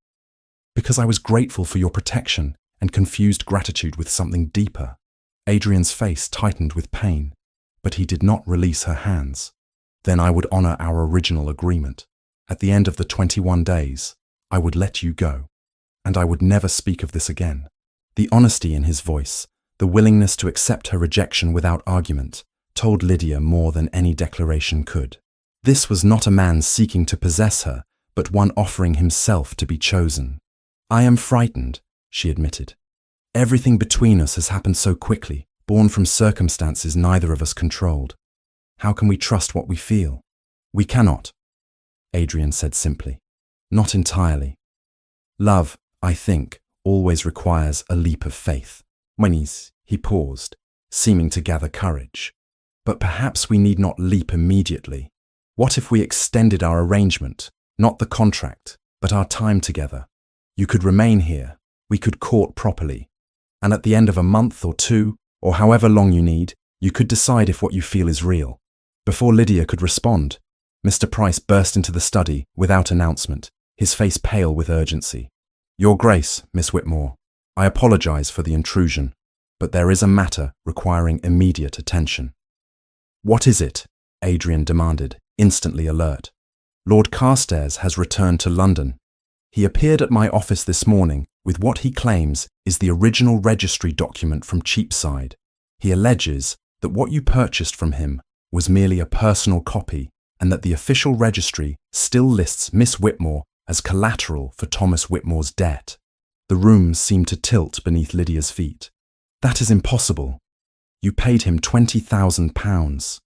A: Because I was grateful for your protection and confused gratitude with something deeper. Adrian's face tightened with pain, but he did not release her hands. Then I would honor our original agreement. At the end of the 21 days, I would let you go, and I would never speak of this again. The honesty in his voice, the willingness to accept her rejection without argument, told Lydia more than any declaration could. This was not a man seeking to possess her, but one offering himself to be chosen. I am frightened, she admitted. Everything between us has happened so quickly, born from circumstances neither of us controlled. How can we trust what we feel? We cannot, Adrian said simply. Not entirely. Love, I think, always requires a leap of faith. He paused, seeming to gather courage. But perhaps we need not leap immediately. What if we extended our arrangement, not the contract, but our time together? You could remain here, we could court properly, and at the end of a month or two, or however long you need, you could decide if what you feel is real. Before Lydia could respond, Mr. Price burst into the study without announcement, his face pale with urgency. Your Grace, Miss Whitmore, I apologize for the intrusion, but there is a matter requiring immediate attention. What is it? Adrian demanded, instantly alert. Lord Carstairs has returned to London. He appeared at my office this morning with what he claims is the original registry document from Cheapside. He alleges that what you purchased from him was merely a personal copy and that the official registry still lists Miss Whitmore as collateral for Thomas Whitmore's debt. The room seemed to tilt beneath Lydia's feet. That is impossible. You paid him £20,000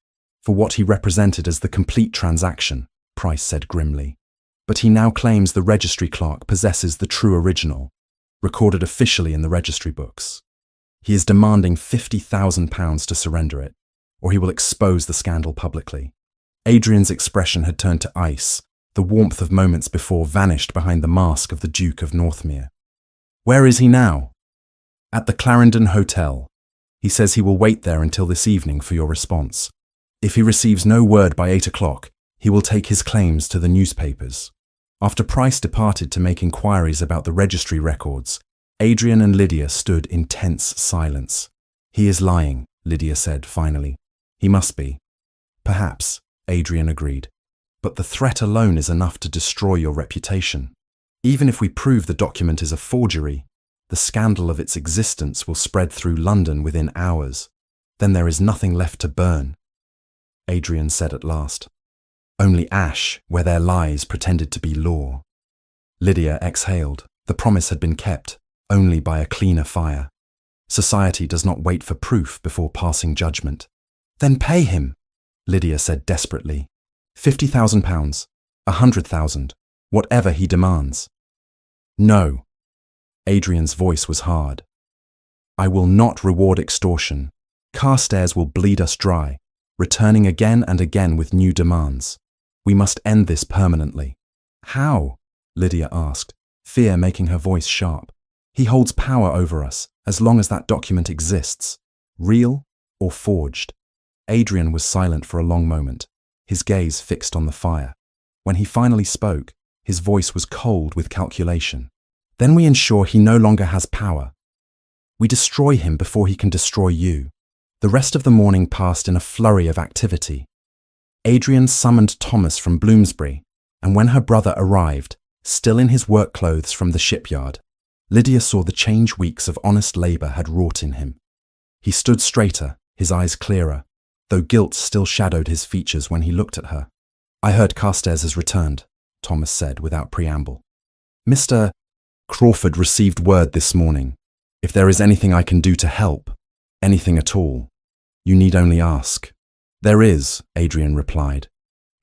A: for what he represented as the complete transaction, Price said grimly. But he now claims the registry clerk possesses the true original, recorded officially in the registry books. He is demanding £50,000 to surrender it, or he will expose the scandal publicly. Adrian's expression had turned to ice. The warmth of moments before vanished behind the mask of the Duke of Northmere. Where is he now? At the Clarendon Hotel. He says he will wait there until this evening for your response. If he receives no word by 8 o'clock, he will take his claims to the newspapers. After Price departed to make inquiries about the registry records, Adrian and Lydia stood in tense silence. He is lying, Lydia said finally. He must be. Perhaps, Adrian agreed. But the threat alone is enough to destroy your reputation. Even if we prove the document is a forgery, the scandal of its existence will spread through London within hours. Then there is nothing left to burn. Adrian said at last. Only ash where their lies pretended to be law. Lydia exhaled. The promise had been kept, only by a cleaner fire. Society does not wait for proof before passing judgment. Then pay him, Lydia said desperately. £50,000, £100,000, whatever he demands. No. Adrian's voice was hard. I will not reward extortion. Carstairs will bleed us dry, returning again and again with new demands. We must end this permanently. How? Lydia asked, fear making her voice sharp. He holds power over us as long as that document exists, real or forged. Adrian was silent for a long moment, his gaze fixed on the fire. When he finally spoke, his voice was cold with calculation. Then we ensure he no longer has power. We destroy him before he can destroy you. The rest of the morning passed in a flurry of activity. Adrian summoned Thomas from Bloomsbury, and when her brother arrived, still in his work clothes from the shipyard, Lydia saw the change weeks of honest labour had wrought in him. He stood straighter, his eyes clearer, though guilt still shadowed his features when he looked at her. I heard Carstairs has returned, Thomas said without preamble. Mr. Crawford received word this morning. If there is anything I can do to help, anything at all, you need only ask. There is, Adrian replied.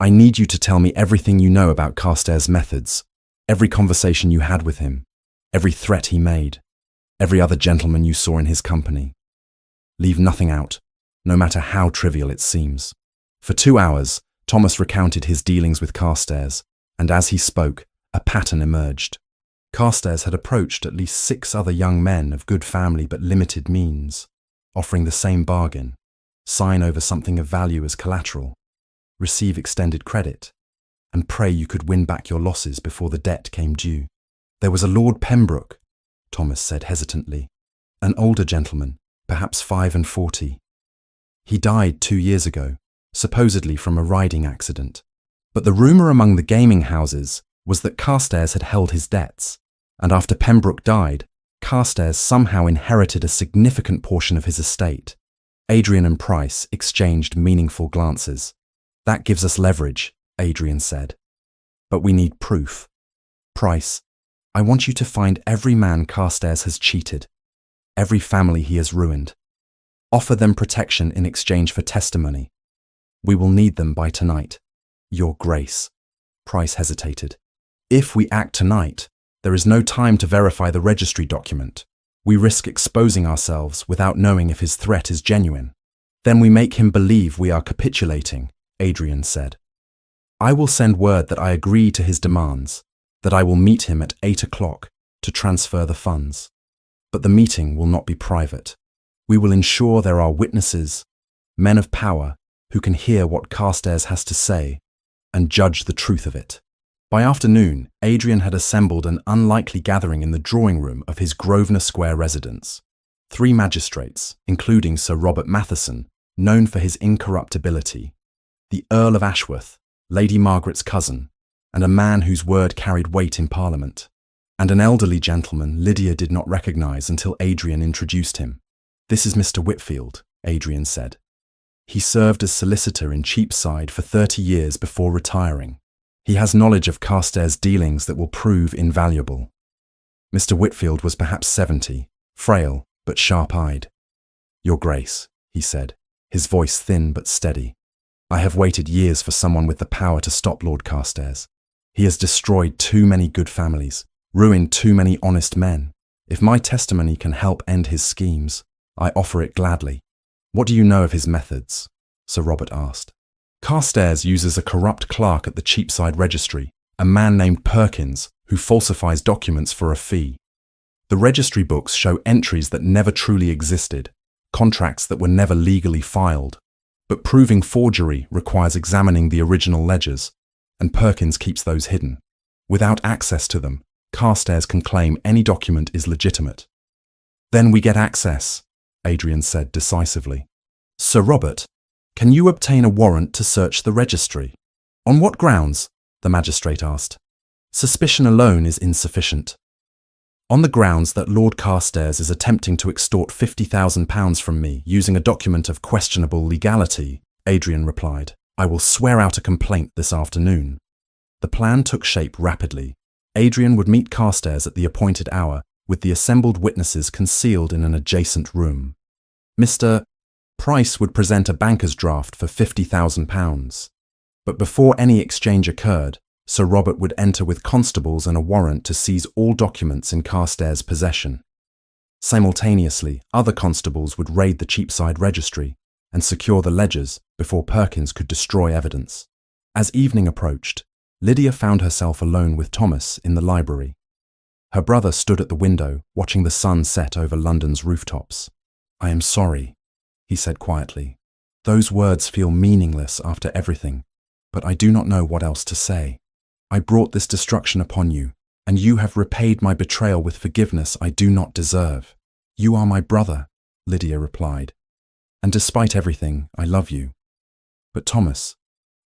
A: I need you to tell me everything you know about Carstairs' methods, every conversation you had with him, every threat he made, every other gentleman you saw in his company. Leave nothing out, no matter how trivial it seems. For 2 hours, Thomas recounted his dealings with Carstairs, and as he spoke, a pattern emerged. Carstairs had approached at least 6 other young men of good family but limited means, offering the same bargain: sign over something of value as collateral, receive extended credit, and pray you could win back your losses before the debt came due. There was a Lord Pembroke, Thomas said hesitantly, an older gentleman, perhaps 45. He died 2 years ago, supposedly from a riding accident. But the rumour among the gaming houses was that Carstairs had held his debts, and after Pembroke died, Carstairs somehow inherited a significant portion of his estate. Adrian and Price exchanged meaningful glances. That gives us leverage, Adrian said. But we need proof. Price, I want you to find every man Carstairs has cheated, every family he has ruined. Offer them protection in exchange for testimony. We will need them by tonight. Your Grace. Price hesitated. If we act tonight, there is no time to verify the registry document. We risk exposing ourselves without knowing if his threat is genuine. Then we make him believe we are capitulating, Adrian said. I will send word that I agree to his demands, that I will meet him at 8 o'clock to transfer the funds. But the meeting will not be private. We will ensure there are witnesses, men of power, who can hear what Carstairs has to say and judge the truth of it. By afternoon, Adrian had assembled an unlikely gathering in the drawing room of his Grosvenor Square residence. 3 magistrates, including Sir Robert Matheson, known for his incorruptibility, the Earl of Ashworth, Lady Margaret's cousin, and a man whose word carried weight in Parliament, and an elderly gentleman Lydia did not recognise until Adrian introduced him. This is Mr. Whitfield, Adrian said. He served as solicitor in Cheapside for 30 years before retiring. He has knowledge of Carstairs' dealings that will prove invaluable. Mr. Whitfield was perhaps 70, frail but sharp-eyed. Your Grace, he said, his voice thin but steady. I have waited years for someone with the power to stop Lord Carstairs. He has destroyed too many good families, ruined too many honest men. If my testimony can help end his schemes, I offer it gladly. What do you know of his methods? Sir Robert asked. Carstairs uses a corrupt clerk at the Cheapside registry, a man named Perkins, who falsifies documents for a fee. The registry books show entries that never truly existed, contracts that were never legally filed. But proving forgery requires examining the original ledgers, and Perkins keeps those hidden. Without access to them, Carstairs can claim any document is legitimate. Then we get access, Adrian said decisively. Sir Robert, can you obtain a warrant to search the registry? On what grounds? The magistrate asked. Suspicion alone is insufficient. On the grounds that Lord Carstairs is attempting to extort £50,000 from me using a document of questionable legality, Adrian replied. I will swear out a complaint this afternoon. The plan took shape rapidly. Adrian would meet Carstairs at the appointed hour, with the assembled witnesses concealed in an adjacent room. Mr. Price would present a banker's draft for £50,000. But before any exchange occurred, Sir Robert would enter with constables and a warrant to seize all documents in Carstairs' possession. Simultaneously, other constables would raid the Cheapside registry and secure the ledgers before Perkins could destroy evidence. As evening approached, Lydia found herself alone with Thomas in the library. Her brother stood at the window, watching the sun set over London's rooftops. I am sorry, he said quietly. Those words feel meaningless after everything, but I do not know what else to say. I brought this destruction upon you, and you have repaid my betrayal with forgiveness I do not deserve. You are my brother, Lydia replied, and despite everything, I love you. But Thomas,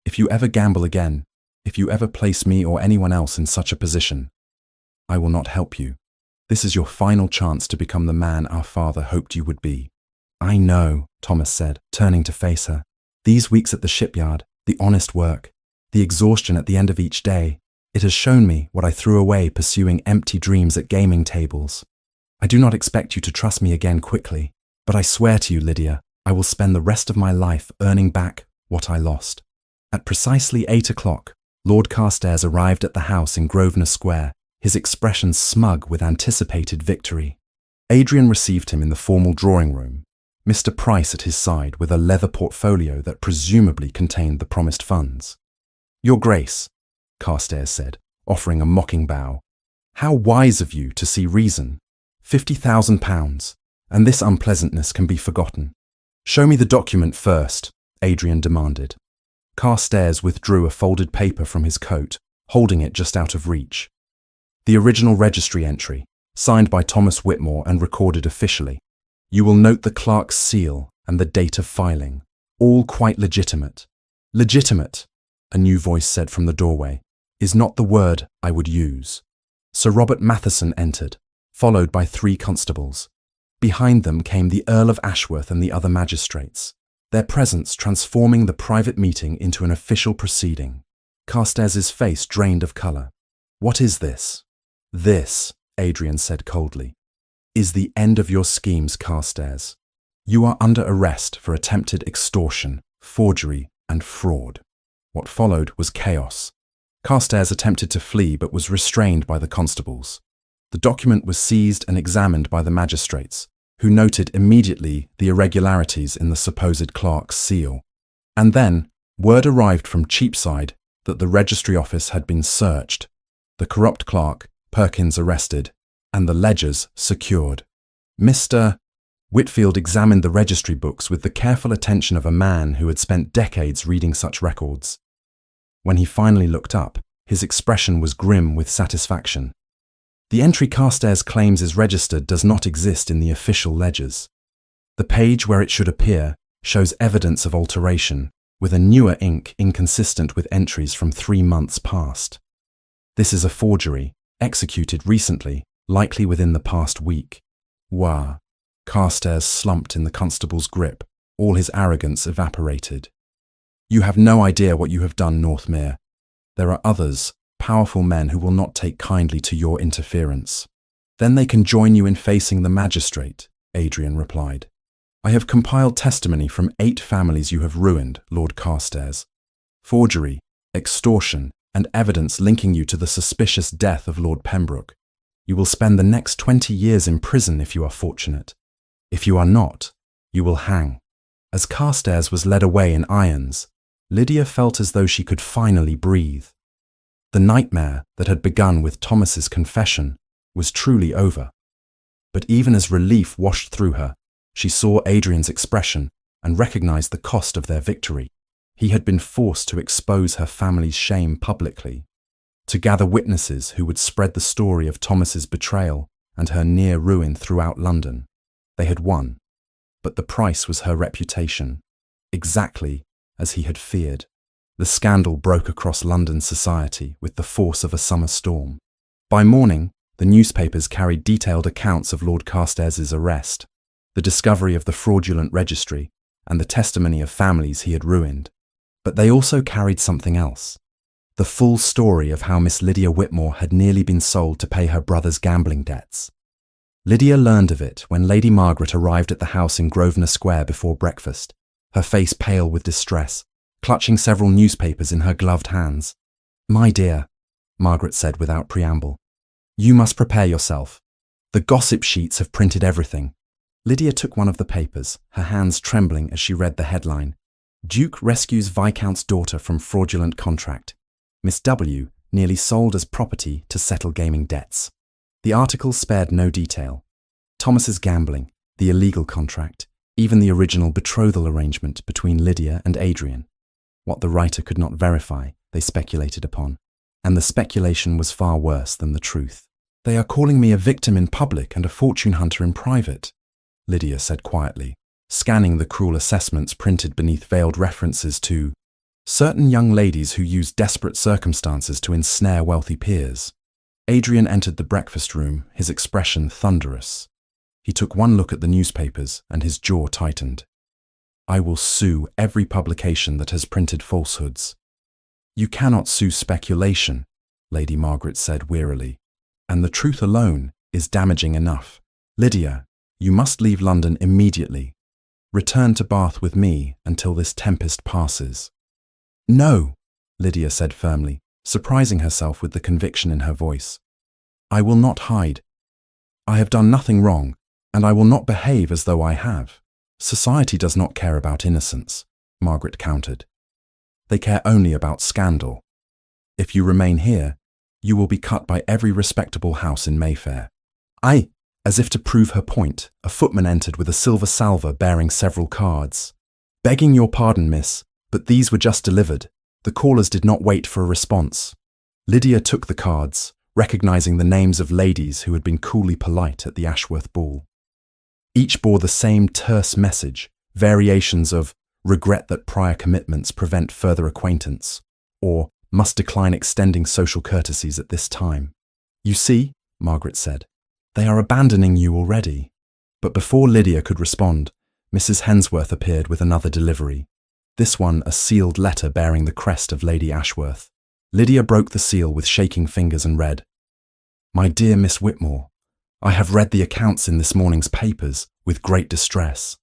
A: if you ever gamble again, if you ever place me or anyone else in such a position, I will not help you. This is your final chance to become the man our father hoped you would be. I know, Thomas said, turning to face her. These weeks at the shipyard, the honest work, the exhaustion at the end of each day, It has shown me what I threw away pursuing empty dreams at gaming tables. I do not expect you to trust me again quickly, but I swear to you, Lydia, I will spend the rest of my life earning back what I lost. At precisely 8 o'clock, Lord Carstairs arrived at the house in Grosvenor Square, his expression smug with anticipated victory. Adrian received him in the formal drawing room, Mr. Price at his side with a leather portfolio that presumably contained the promised funds. "Your Grace," Carstairs said, offering a mocking bow. "How wise of you to see reason. £50,000, and this unpleasantness can be forgotten." "Show me the document first," Adrian demanded. Carstairs withdrew a folded paper from his coat, holding it just out of reach. "The original registry entry, signed by Thomas Whitmore and recorded officially. You will note the clerk's seal and the date of filing. All quite legitimate." "Legitimate," a new voice said from the doorway, "is not the word I would use." Sir Robert Matheson entered, followed by 3 constables. Behind them came the Earl of Ashworth and the other magistrates, their presence transforming the private meeting into an official proceeding. Carstairs' face drained of colour. "What is this?" "This," Adrian said coldly, "is the end of your schemes, Carstairs. You are under arrest for attempted extortion, forgery, and fraud." What followed was chaos. Carstairs attempted to flee but was restrained by the constables. The document was seized and examined by the magistrates, who noted immediately the irregularities in the supposed clerk's seal. And then, word arrived from Cheapside that the registry office had been searched, the corrupt clerk, Perkins, arrested, and the ledgers secured. Mr. Whitfield examined the registry books with the careful attention of a man who had spent decades reading such records. When he finally looked up, his expression was grim with satisfaction. The entry Carstairs claims is registered does not exist in the official ledgers. The page where it should appear shows evidence of alteration, with a newer ink inconsistent with entries from 3 months past. This is a forgery, executed recently, likely within the past week. Wah! Carstairs slumped in the constable's grip, all his arrogance evaporated. "You have no idea what you have done, Northmere. There are others, powerful men who will not take kindly to your interference." "Then they can join you in facing the magistrate," Adrian replied. "I have compiled testimony from 8 families you have ruined, Lord Carstairs. Forgery, extortion, and evidence linking you to the suspicious death of Lord Pembroke. You will spend the next 20 years in prison if you are fortunate. If you are not, you will hang." As Carstairs was led away in irons, Lydia felt as though she could finally breathe. The nightmare that had begun with Thomas's confession was truly over. But even as relief washed through her, she saw Adrian's expression and recognized the cost of their victory. He had been forced to expose her family's shame publicly, to gather witnesses who would spread the story of Thomas's betrayal and her near ruin throughout London. They had won, but the price was her reputation, exactly as he had feared. The scandal broke across London society with the force of a summer storm. By morning, the newspapers carried detailed accounts of Lord Carstairs' arrest, the discovery of the fraudulent registry, and the testimony of families he had ruined. But they also carried something else. The full story of how Miss Lydia Whitmore had nearly been sold to pay her brother's gambling debts. Lydia learned of it when Lady Margaret arrived at the house in Grosvenor Square before breakfast, her face pale with distress, clutching several newspapers in her gloved hands. "My dear," Margaret said without preamble, "you must prepare yourself. The gossip sheets have printed everything." Lydia took one of the papers, her hands trembling as she read the headline: "Duke rescues Viscount's daughter from fraudulent contract. Miss W. nearly sold as property to settle gaming debts." The article spared no detail. Thomas's gambling, the illegal contract, even the original betrothal arrangement between Lydia and Adrian. What the writer could not verify, they speculated upon. And the speculation was far worse than the truth. "They are calling me a victim in public and a fortune hunter in private," Lydia said quietly, scanning the cruel assessments printed beneath veiled references to certain young ladies who use desperate circumstances to ensnare wealthy peers. Adrian entered the breakfast room, his expression thunderous. He took one look at the newspapers and his jaw tightened. "I will sue every publication that has printed falsehoods." "You cannot sue speculation," Lady Margaret said wearily, and the truth alone is damaging enough. Lydia, you must leave London immediately. Return to Bath with me until this tempest passes. No, Lydia said firmly, surprising herself with the conviction in her voice. I will not hide. I have done nothing wrong, and I will not behave as though I have. Society does not care about innocence, Margaret countered. They care only about scandal. If you remain here, you will be cut by every respectable house in Mayfair. As if to prove her point, a footman entered with a silver salver bearing several cards. Begging your pardon, miss, but these were just delivered. The callers did not wait for a response. Lydia took the cards, recognizing the names of ladies who had been coolly polite at the Ashworth ball. Each bore the same terse message, variations of regret that prior commitments prevent further acquaintance, or must decline extending social courtesies at this time. You see, Margaret said, they are abandoning you already. But before Lydia could respond, Mrs. Hensworth appeared with another delivery, this one a sealed letter bearing the crest of Lady Ashworth. Lydia broke the seal with shaking fingers and read, My dear Miss Whitmore, I have read the accounts in this morning's papers with great distress,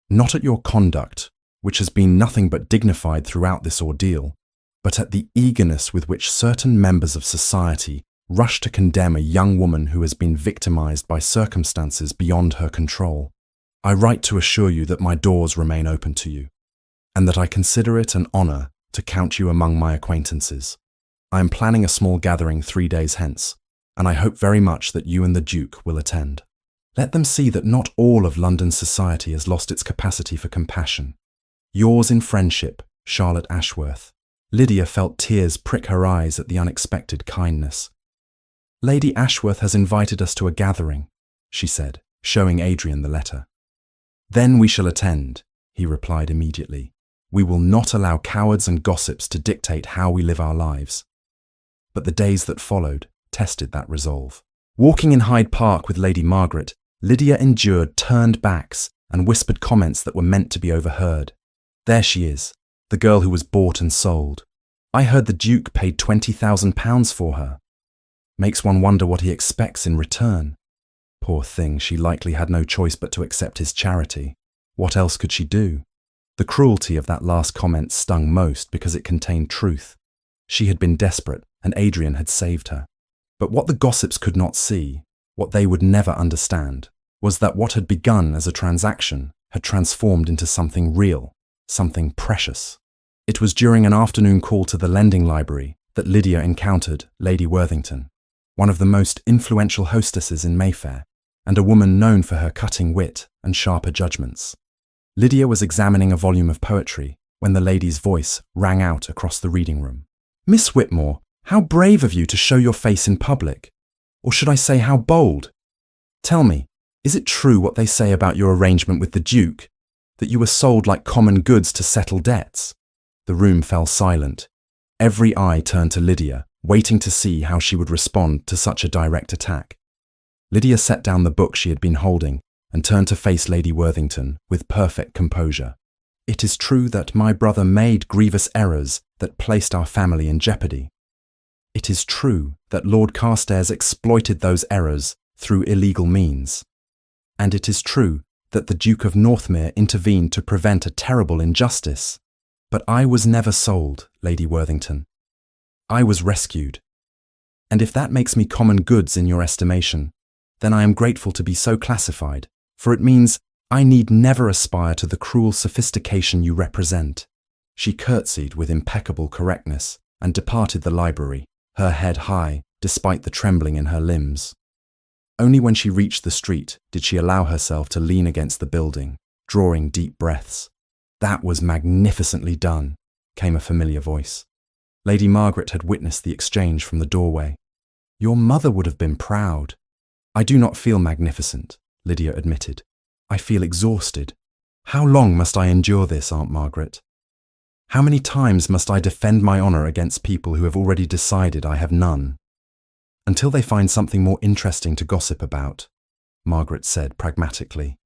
A: not at your conduct, which has been nothing but dignified throughout this ordeal, but at the eagerness with which certain members of society rush to condemn a young woman who has been victimized by circumstances beyond her control. I write to assure you that my doors remain open to you, and that I consider it an honor to count you among my acquaintances. I am planning a small gathering 3 days hence, and I hope very much that you and the Duke will attend. Let them see that not all of London society has lost its capacity for compassion. Yours in friendship, Charlotte Ashworth. Lydia felt tears prick her eyes at the unexpected kindness. Lady Ashworth has invited us to a gathering, she said, showing Adrian the letter. Then we shall attend, he replied immediately. We will not allow cowards and gossips to dictate how we live our lives. But the days that followed tested that resolve. Walking in Hyde Park with Lady Margaret, Lydia endured turned backs and whispered comments that were meant to be overheard. There she is, the girl who was bought and sold. I heard the Duke paid £20,000 for her. Makes one wonder what he expects in return. Poor thing, she likely had no choice but to accept his charity. What else could she do? The cruelty of that last comment stung most because it contained truth. She had been desperate, and Adrian had saved her. But what the gossips could not see, what they would never understand, was that what had begun as a transaction had transformed into something real, something precious. It was during an afternoon call to the lending library that Lydia encountered Lady Worthington, one of the most influential hostesses in Mayfair, and a woman known for her cutting wit and sharper judgments. Lydia was examining a volume of poetry when the lady's voice rang out across the reading room. Miss Whitmore, how brave of you to show your face in public. Or should I say how bold? Tell me, is it true what they say about your arrangement with the Duke, that you were sold like common goods to settle debts? The room fell silent. Every eye turned to Lydia, waiting to see how she would respond to such a direct attack. Lydia set down the book she had been holding and turned to face Lady Worthington with perfect composure. It is true that my brother made grievous errors that placed our family in jeopardy. It is true that Lord Carstairs exploited those errors through illegal means. And it is true that the Duke of Northmere intervened to prevent a terrible injustice. But I was never sold, Lady Worthington. I was rescued. And if that makes me common goods in your estimation, then I am grateful to be so classified, for it means I need never aspire to the cruel sophistication you represent. She curtsied with impeccable correctness and departed the library, her head high, despite the trembling in her limbs. Only when she reached the street did she allow herself to lean against the building, drawing deep breaths. That was magnificently done, came a familiar voice. Lady Margaret had witnessed the exchange from the doorway. Your mother would have been proud. I do not feel magnificent, Lydia admitted. I feel exhausted. How long must I endure this, Aunt Margaret? How many times must I defend my honour against people who have already decided I have none? Until they find something more interesting to gossip about, Margaret said pragmatically.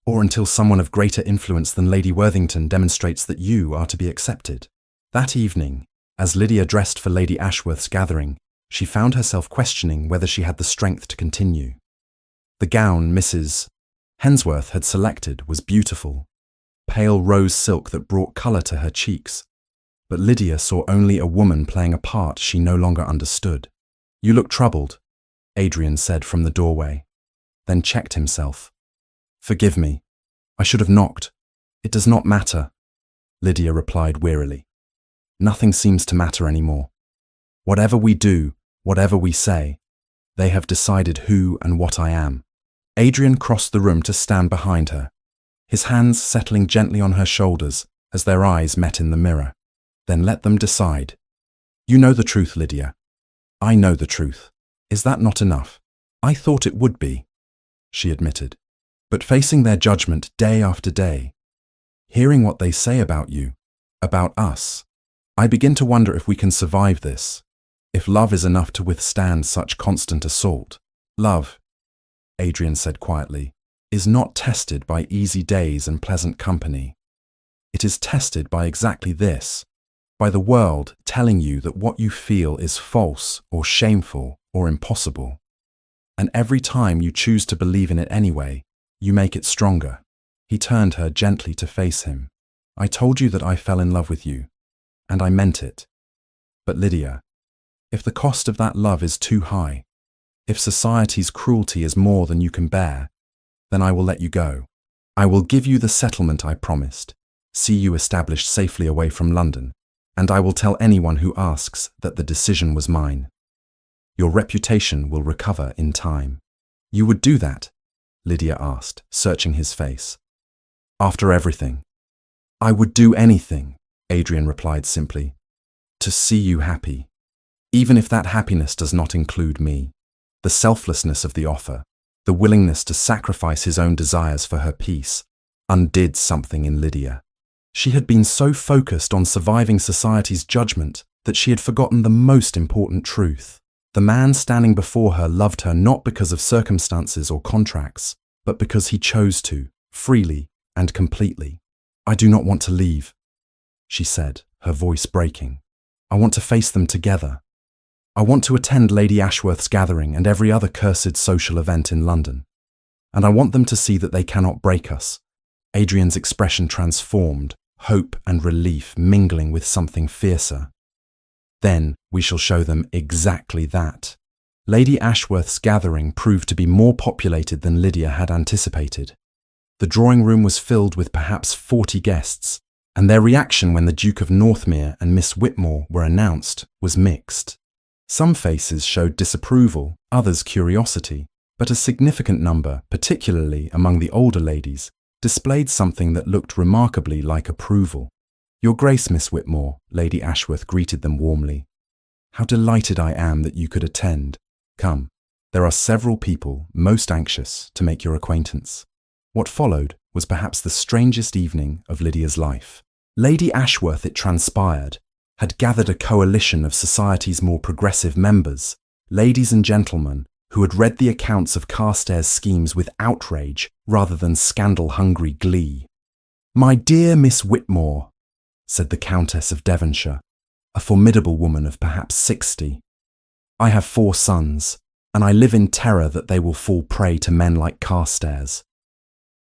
A: Or until someone of greater influence than Lady Worthington demonstrates that you are to be accepted. That evening, as Lydia dressed for Lady Ashworth's gathering, She found herself questioning whether she had the strength to continue. The gown Mrs. Hensworth had selected was beautiful, pale rose silk that brought colour to her cheeks. But Lydia saw only a woman playing a part she no longer understood. "You look troubled," Adrian said from the doorway, then checked himself. "Forgive me. I should have knocked. It does not matter," Lydia replied wearily. "Nothing seems to matter anymore. Whatever we do, whatever we say, they have decided who and what I am." Adrian crossed the room to stand behind her, his hands settling gently on her shoulders as their eyes met in the mirror. "Then let them decide. You know the truth, Lydia. I know the truth. Is that not enough?" "I thought it would be," she admitted. "But facing their judgment day after day, hearing what they say about you, about us, I begin to wonder if we can survive this, if love is enough to withstand such constant assault." "Love," Adrian said quietly, "is not tested by easy days and pleasant company. It is tested by exactly this, by the world telling you that what you feel is false or shameful or impossible. And every time you choose to believe in it anyway, you make it stronger." He turned her gently to face him. "I told you that I fell in love with you, and I meant it. But Lydia, if the cost of that love is too high, if society's cruelty is more than you can bear, then I will let you go. I will give you the settlement I promised, see you established safely away from London, and I will tell anyone who asks that the decision was mine. Your reputation will recover in time." "You would do that?" Lydia asked, searching his face. "After everything?" "I would do anything," Adrian replied simply, "to see you happy, even if that happiness does not include me." The selflessness of the offer, the willingness to sacrifice his own desires for her peace, undid something in Lydia. She had been so focused on surviving society's judgment that she had forgotten the most important truth. The man standing before her loved her not because of circumstances or contracts, but because he chose to, freely and completely. "I do not want to leave," she said, her voice breaking. "I want to face them together. I want to attend Lady Ashworth's gathering and every other cursed social event in London. And I want them to see that they cannot break us." Adrian's expression transformed, hope and relief mingling with something fiercer. "Then we shall show them exactly that." Lady Ashworth's gathering proved to be more populated than Lydia had anticipated. The drawing room was filled with perhaps 40 guests, and their reaction when the Duke of Northmere and Miss Whitmore were announced was mixed. Some faces showed disapproval, others curiosity, but a significant number, particularly among the older ladies, displayed something that looked remarkably like approval. "Your Grace, Miss Whitmore," Lady Ashworth greeted them warmly. "How delighted I am that you could attend. Come, there are several people most anxious to make your acquaintance." What followed was perhaps the strangest evening of Lydia's life. Lady Ashworth, it transpired, had gathered a coalition of society's more progressive members, ladies and gentlemen who had read the accounts of Carstairs' schemes with outrage rather than scandal-hungry glee. "My dear Miss Whitmore," said the Countess of Devonshire, a formidable woman of perhaps 60, "I have 4 sons, and I live in terror that they will fall prey to men like Carstairs.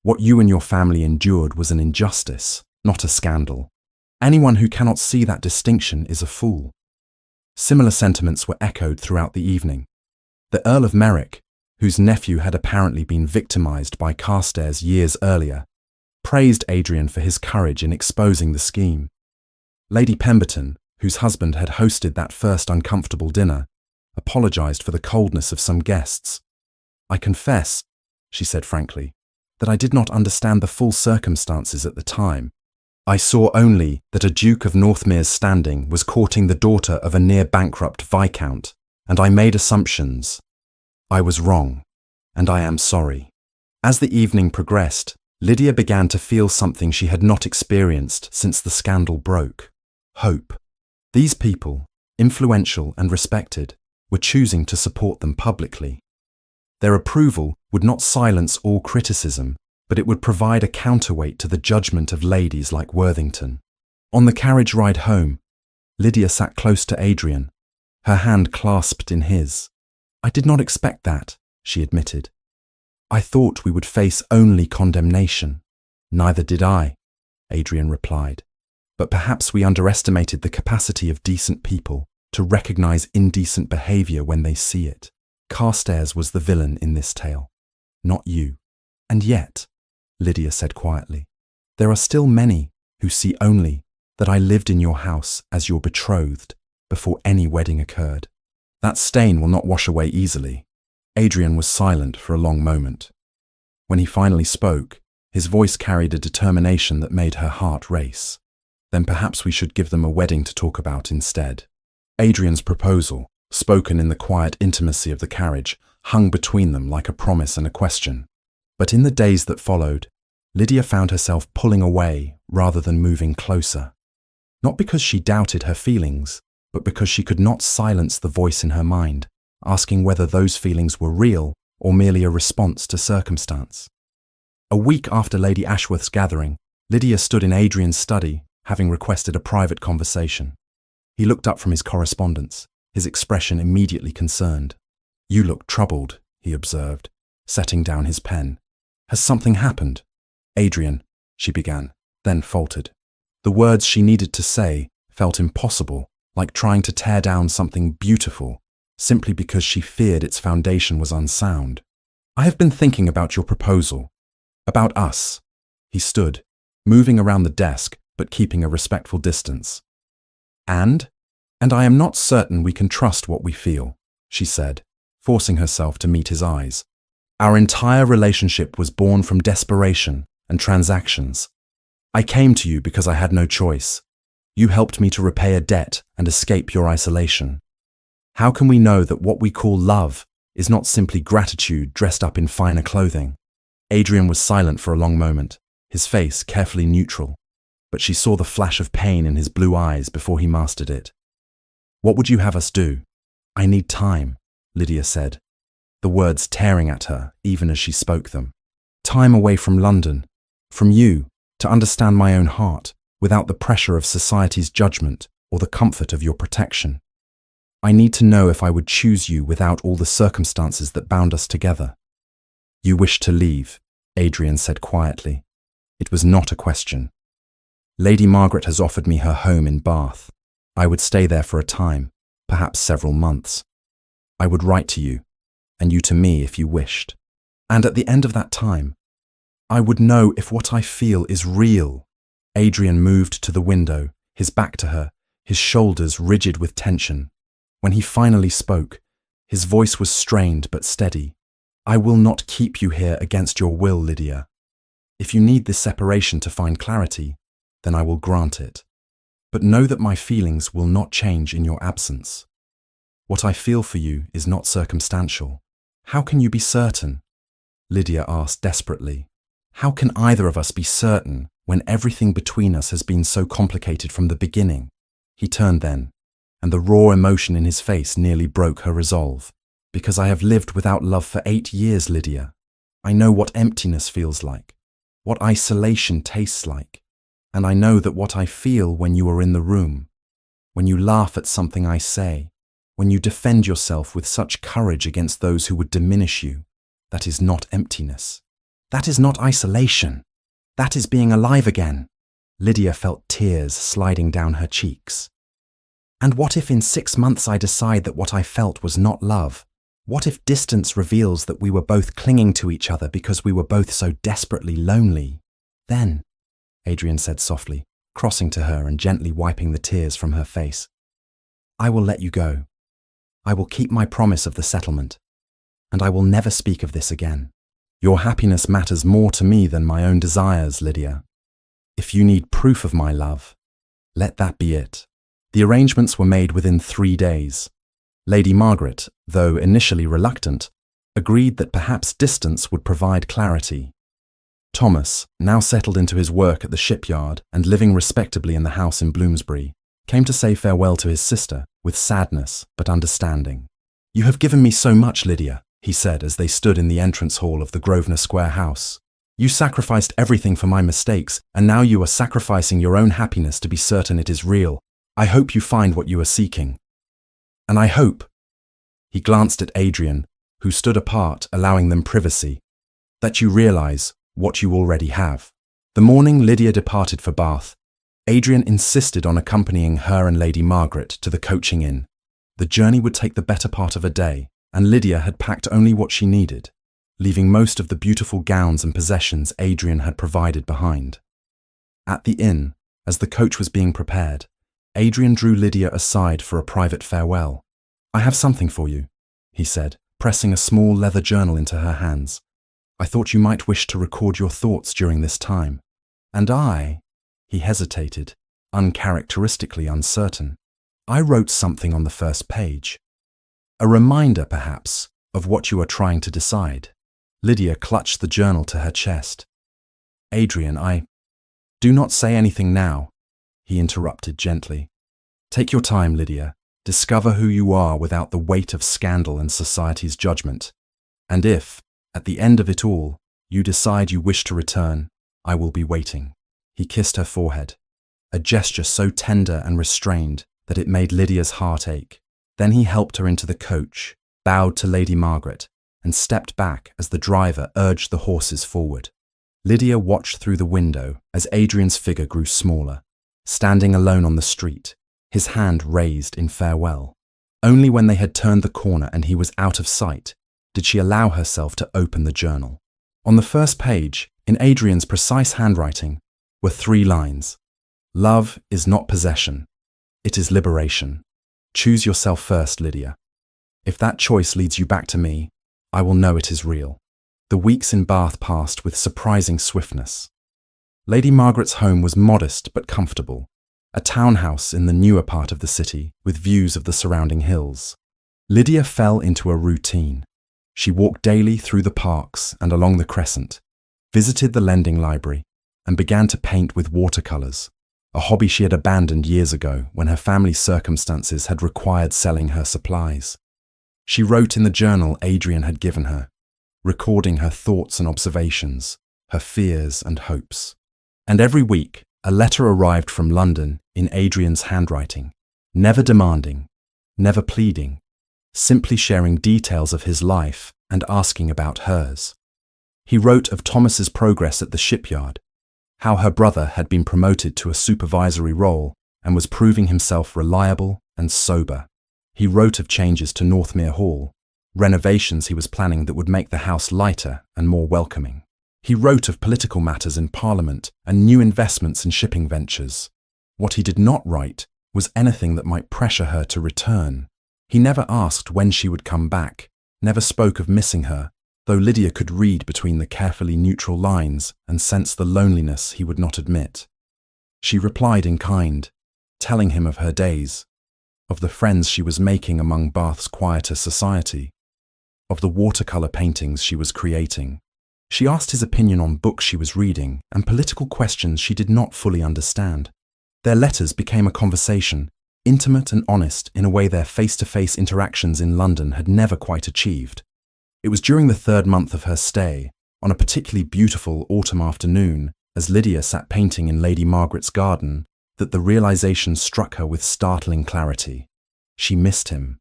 A: What you and your family endured was an injustice, not a scandal. Anyone who cannot see that distinction is a fool." Similar sentiments were echoed throughout the evening. The Earl of Merrick, whose nephew had apparently been victimised by Carstairs years earlier, praised Adrian for his courage in exposing the scheme. Lady Pemberton, whose husband had hosted that first uncomfortable dinner, apologised for the coldness of some guests. "I confess," she said frankly, "that I did not understand the full circumstances at the time. I saw only that a Duke of Northmere's standing was courting the daughter of a near-bankrupt Viscount, and I made assumptions. I was wrong, and I am sorry." As the evening progressed, Lydia began to feel something she had not experienced since the scandal broke: hope. These people, influential and respected, were choosing to support them publicly. Their approval would not silence all criticism, but it would provide a counterweight to the judgment of ladies like Worthington. On the carriage ride home, Lydia sat close to Adrian, her hand clasped in his. "I did not expect that," she admitted. "I thought we would face only condemnation." "Neither did I," Adrian replied. "But perhaps we underestimated the capacity of decent people to recognize indecent behavior when they see it. Carstairs was the villain in this tale, not you. And yet," Lydia said quietly, "there are still many who see only that I lived in your house as your betrothed before any wedding occurred. That stain will not wash away easily." Adrian was silent for a long moment. When he finally spoke, his voice carried a determination that made her heart race. "Then perhaps we should give them a wedding to talk about instead." Adrian's proposal, spoken in the quiet intimacy of the carriage, hung between them like a promise and a question. But in the days that followed, Lydia found herself pulling away rather than moving closer. Not because she doubted her feelings, but because she could not silence the voice in her mind, asking whether those feelings were real or merely a response to circumstance. A week after Lady Ashworth's gathering, Lydia stood in Adrian's study, having requested a private conversation. He looked up from his correspondence, his expression immediately concerned. "You look troubled," he observed, setting down his pen. "Has something happened?" "Adrian," she began, then faltered. The words she needed to say felt impossible, like trying to tear down something beautiful, simply because she feared its foundation was unsound. "I have been thinking about your proposal. About us." He stood, moving around the desk, but keeping a respectful distance. And I am not certain we can trust what we feel," she said, forcing herself to meet his eyes. "Our entire relationship was born from desperation and transactions. I came to you because I had no choice. You helped me to repay a debt and escape your isolation. How can we know that what we call love is not simply gratitude dressed up in finer clothing?" Adrian was silent for a long moment, his face carefully neutral, but she saw the flash of pain in his blue eyes before he mastered it. "What would you have us do?" "I need time," Lydia said, the words tearing at her even as she spoke them. "Time away from London, from you, to understand my own heart, without the pressure of society's judgment or the comfort of your protection. I need to know if I would choose you without all the circumstances that bound us together." "You wish to leave," Adrian said quietly. It was not a question. "Lady Margaret has offered me her home in Bath. I would stay there for a time, perhaps several months. I would write to you, and you to me if you wished. And at the end of that time, I would know if what I feel is real." Adrian moved to the window, his back to her, his shoulders rigid with tension. When he finally spoke, his voice was strained but steady. "I will not keep you here against your will, Lydia. If you need this separation to find clarity, then I will grant it. But know that my feelings will not change in your absence. What I feel for you is not circumstantial." "How can you be certain?" Lydia asked desperately. "How can either of us be certain when everything between us has been so complicated from the beginning?" He turned then, and the raw emotion in his face nearly broke her resolve. "Because I have lived without love for 8 years, Lydia. I know what emptiness feels like, what isolation tastes like, and I know that what I feel when you are in the room, when you laugh at something I say, when you defend yourself with such courage against those who would diminish you, that is not emptiness. That is not isolation. That is being alive again." Lydia felt tears sliding down her cheeks. "And what if in 6 months I decide that what I felt was not love? What if distance reveals that we were both clinging to each other because we were both so desperately lonely? Then," Adrian said softly, crossing to her and gently wiping the tears from her face, "I will let you go. I will keep my promise of the settlement, and I will never speak of this again. Your happiness matters more to me than my own desires, Lydia. If you need proof of my love, let that be it." The arrangements were made within 3 days. Lady Margaret, though initially reluctant, agreed that perhaps distance would provide clarity. Thomas, now settled into his work at the shipyard and living respectably in the house in Bloomsbury, came to say farewell to his sister with sadness but understanding. "You have given me so much, Lydia," he said as they stood in the entrance hall of the Grosvenor Square house. "You sacrificed everything for my mistakes, and now you are sacrificing your own happiness to be certain it is real. I hope you find what you are seeking." And I hope, he glanced at Adrian, who stood apart, allowing them privacy, that you realize what you already have. The morning Lydia departed for Bath, Adrian insisted on accompanying her and Lady Margaret to the coaching inn. The journey would take the better part of a day, and Lydia had packed only what she needed, leaving most of the beautiful gowns and possessions Adrian had provided behind. At the inn, as the coach was being prepared, Adrian drew Lydia aside for a private farewell. "I have something for you," he said, pressing a small leather journal into her hands. "I thought you might wish to record your thoughts during this time." "And he hesitated, uncharacteristically uncertain. "I wrote something on the first page. A reminder, perhaps, of what you are trying to decide." Lydia clutched the journal to her chest. "Adrian, Do not say anything now," he interrupted gently. "Take your time, Lydia. Discover who you are without the weight of scandal and society's judgment. And if, at the end of it all, you decide you wish to return, I will be waiting." He kissed her forehead, a gesture so tender and restrained that it made Lydia's heart ache. Then he helped her into the coach, bowed to Lady Margaret, and stepped back as the driver urged the horses forward. Lydia watched through the window as Adrian's figure grew smaller, standing alone on the street, his hand raised in farewell. Only when they had turned the corner and he was out of sight did she allow herself to open the journal. On the first page, in Adrian's precise handwriting, were 3 lines. "Love is not possession. It is liberation. Choose yourself first, Lydia. If that choice leads you back to me, I will know it is real." The weeks in Bath passed with surprising swiftness. Lady Margaret's home was modest but comfortable, a townhouse in the newer part of the city with views of the surrounding hills. Lydia fell into a routine. She walked daily through the parks and along the Crescent, visited the lending library, and began to paint with watercolours, a hobby she had abandoned years ago when her family's circumstances had required selling her supplies. She wrote in the journal Adrian had given her, recording her thoughts and observations, her fears and hopes. And every week, a letter arrived from London in Adrian's handwriting, never demanding, never pleading, simply sharing details of his life and asking about hers. He wrote of Thomas's progress at the shipyard, how her brother had been promoted to a supervisory role and was proving himself reliable and sober. He wrote of changes to Northmere Hall, renovations he was planning that would make the house lighter and more welcoming. He wrote of political matters in Parliament and new investments in shipping ventures. What he did not write was anything that might pressure her to return. He never asked when she would come back, never spoke of missing her, though Lydia could read between the carefully neutral lines and sense the loneliness he would not admit. She replied in kind, telling him of her days, of the friends she was making among Bath's quieter society, of the watercolour paintings she was creating. She asked his opinion on books she was reading and political questions she did not fully understand. Their letters became a conversation, intimate and honest in a way their face-to-face interactions in London had never quite achieved. It was during the 3rd month of her stay, on a particularly beautiful autumn afternoon, as Lydia sat painting in Lady Margaret's garden, that the realization struck her with startling clarity. She missed him.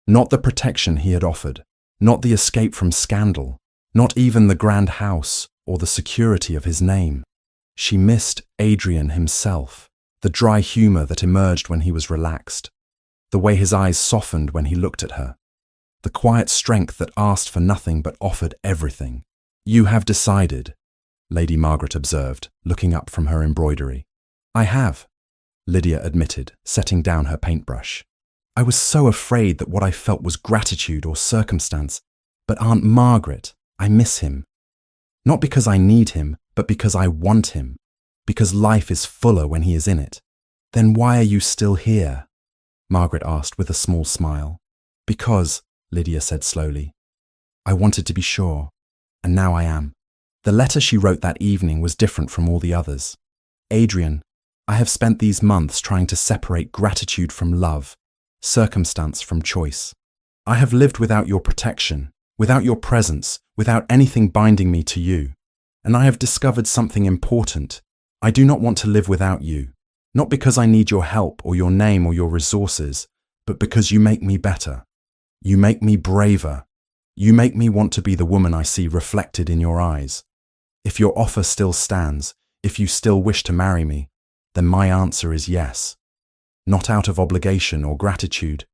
A: Not the protection he had offered, not the escape from scandal, not even the grand house or the security of his name. She missed Adrian himself, the dry humour that emerged when he was relaxed, the way his eyes softened when he looked at her, the quiet strength that asked for nothing but offered everything. "You have decided," Lady Margaret observed, looking up from her embroidery. "I have," Lydia admitted, setting down her paintbrush. "I was so afraid that what I felt was gratitude or circumstance, but Aunt Margaret, I miss him. Not because I need him, but because I want him, because life is fuller when he is in it." "Then why are you still here?" Margaret asked with a small smile. "Because," Lydia said slowly, "I wanted to be sure, and now I am." The letter she wrote that evening was different from all the others. "Adrian, I have spent these months trying to separate gratitude from love, circumstance from choice. I have lived without your protection, without your presence, without anything binding me to you. And I have discovered something important. I do not want to live without you, not because I need your help or your name or your resources, but because you make me better. You make me braver. You make me want to be the woman I see reflected in your eyes. If your offer still stands, if you still wish to marry me, then my answer is yes. Not out of obligation or gratitude,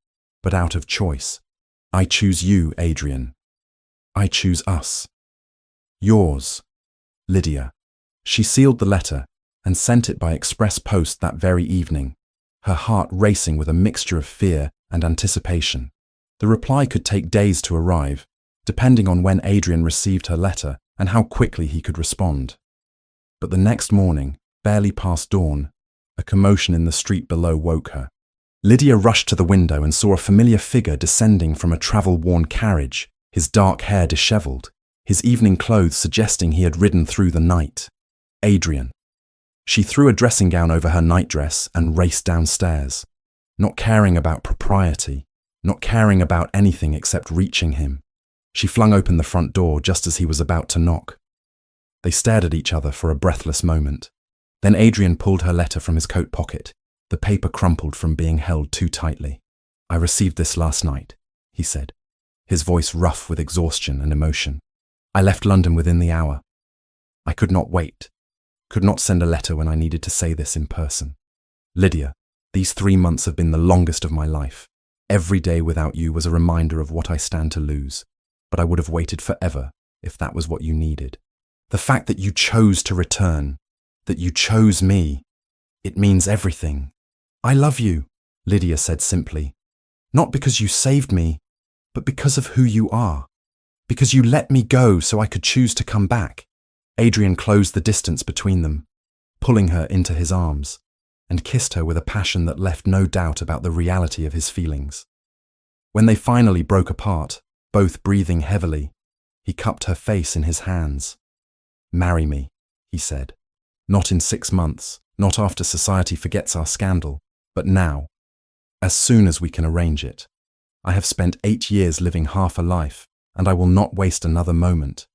A: but out of choice. I choose you, Adrian. I choose us. Yours, Lydia. She sealed the letter and sent it by express post that very evening, her heart racing with a mixture of fear and anticipation. The reply could take days to arrive, depending on when Adrian received her letter and how quickly he could respond. But the next morning, barely past dawn, a commotion in the street below woke her. Lydia rushed to the window and saw a familiar figure descending from a travel-worn carriage, his dark hair dishevelled, his evening clothes suggesting he had ridden through the night. Adrian. She threw a dressing gown over her nightdress and raced downstairs, not caring about propriety, not caring about anything except reaching him. She flung open the front door just as he was about to knock. They stared at each other for a breathless moment. Then Adrian pulled her letter from his coat pocket, the paper crumpled from being held too tightly. "I received this last night," he said, his voice rough with exhaustion and emotion. "I left London within the hour. I could not wait, could not send a letter when I needed to say this in person. Lydia, these 3 months have been the longest of my life. Every day without you was a reminder of what I stand to lose, but I would have waited forever if that was what you needed. The fact that you chose to return, that you chose me, it means everything. I love you," Lydia said simply. "Not because you saved me, but because of who you are. Because you let me go so I could choose to come back." Adrian closed the distance between them, pulling her into his arms, and kissed her with a passion that left no doubt about the reality of his feelings. When they finally broke apart, both breathing heavily, he cupped her face in his hands. "Marry me," he said. "Not in 6 months, not after society forgets our scandal, but now, as soon as we can arrange it. I have spent 8 years living half a life, and I will not waste another moment."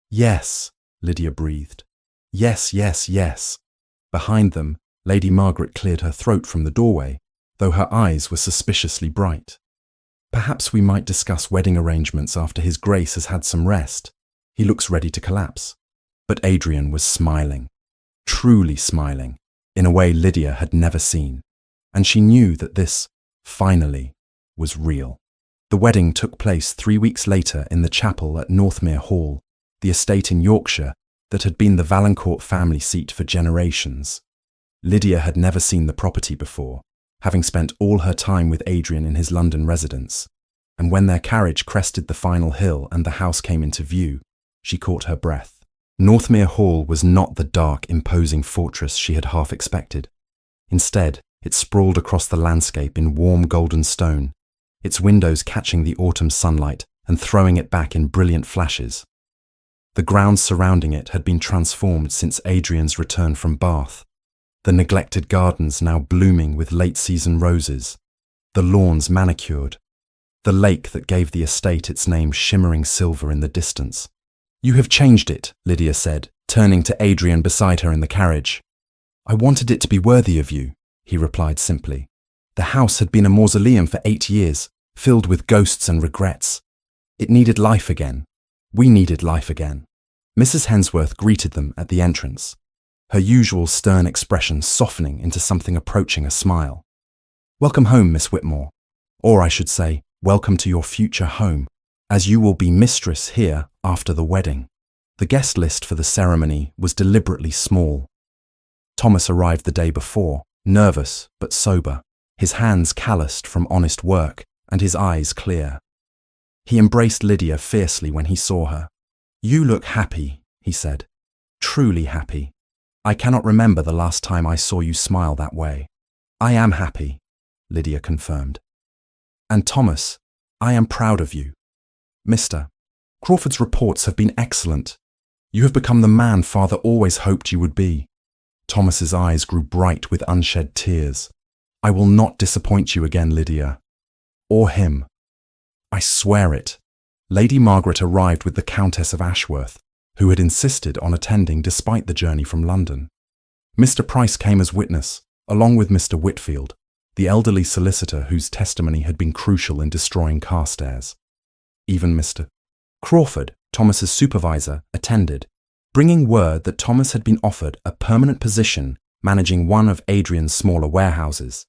A: "Yes," Lydia breathed. "Yes, yes, yes." Behind them, Lady Margaret cleared her throat from the doorway, though her eyes were suspiciously bright. "Perhaps we might discuss wedding arrangements after His Grace has had some rest. He looks ready to collapse." But Adrian was smiling, truly smiling, in a way Lydia had never seen, and she knew that this, finally, was real. The wedding took place 3 weeks later in the chapel at Northmere Hall, the estate in Yorkshire that had been the Valancourt family seat for generations. Lydia had never seen the property before, having spent all her time with Adrian in his London residence, and when their carriage crested the final hill and the house came into view, she caught her breath. Northmere Hall was not the dark, imposing fortress she had half expected. Instead, it sprawled across the landscape in warm golden stone, its windows catching the autumn sunlight and throwing it back in brilliant flashes. The grounds surrounding it had been transformed since Adrian's return from Bath, the neglected gardens now blooming with late-season roses, the lawns manicured, the lake that gave the estate its name shimmering silver in the distance. "You have changed it," Lydia said, turning to Adrian beside her in the carriage. "I wanted it to be worthy of you," he replied simply. "The house had been a mausoleum for 8 years, filled with ghosts and regrets. It needed life again. We needed life again." Mrs. Hensworth greeted them at the entrance, her usual stern expression softening into something approaching a smile. "Welcome home, Miss Whitmore. Or I should say, welcome to your future home, as you will be mistress here after the wedding." The guest list for the ceremony was deliberately small. Thomas arrived the day before, nervous but sober, his hands calloused from honest work and his eyes clear. He embraced Lydia fiercely when he saw her. "You look happy," he said. "Truly happy. I cannot remember the last time I saw you smile that way." "I am happy," Lydia confirmed. "And Thomas, I am proud of you. Mr. Crawford's reports have been excellent. You have become the man Father always hoped you would be." Thomas's eyes grew bright with unshed tears. "I will not disappoint you again, Lydia. Or him. I swear it." Lady Margaret arrived with the Countess of Ashworth, who had insisted on attending despite the journey from London. Mr. Price came as witness, along with Mr. Whitfield, the elderly solicitor whose testimony had been crucial in destroying Carstairs. Even Mr. Crawford, Thomas's supervisor, attended, bringing word that Thomas had been offered a permanent position managing one of Adrian's smaller warehouses.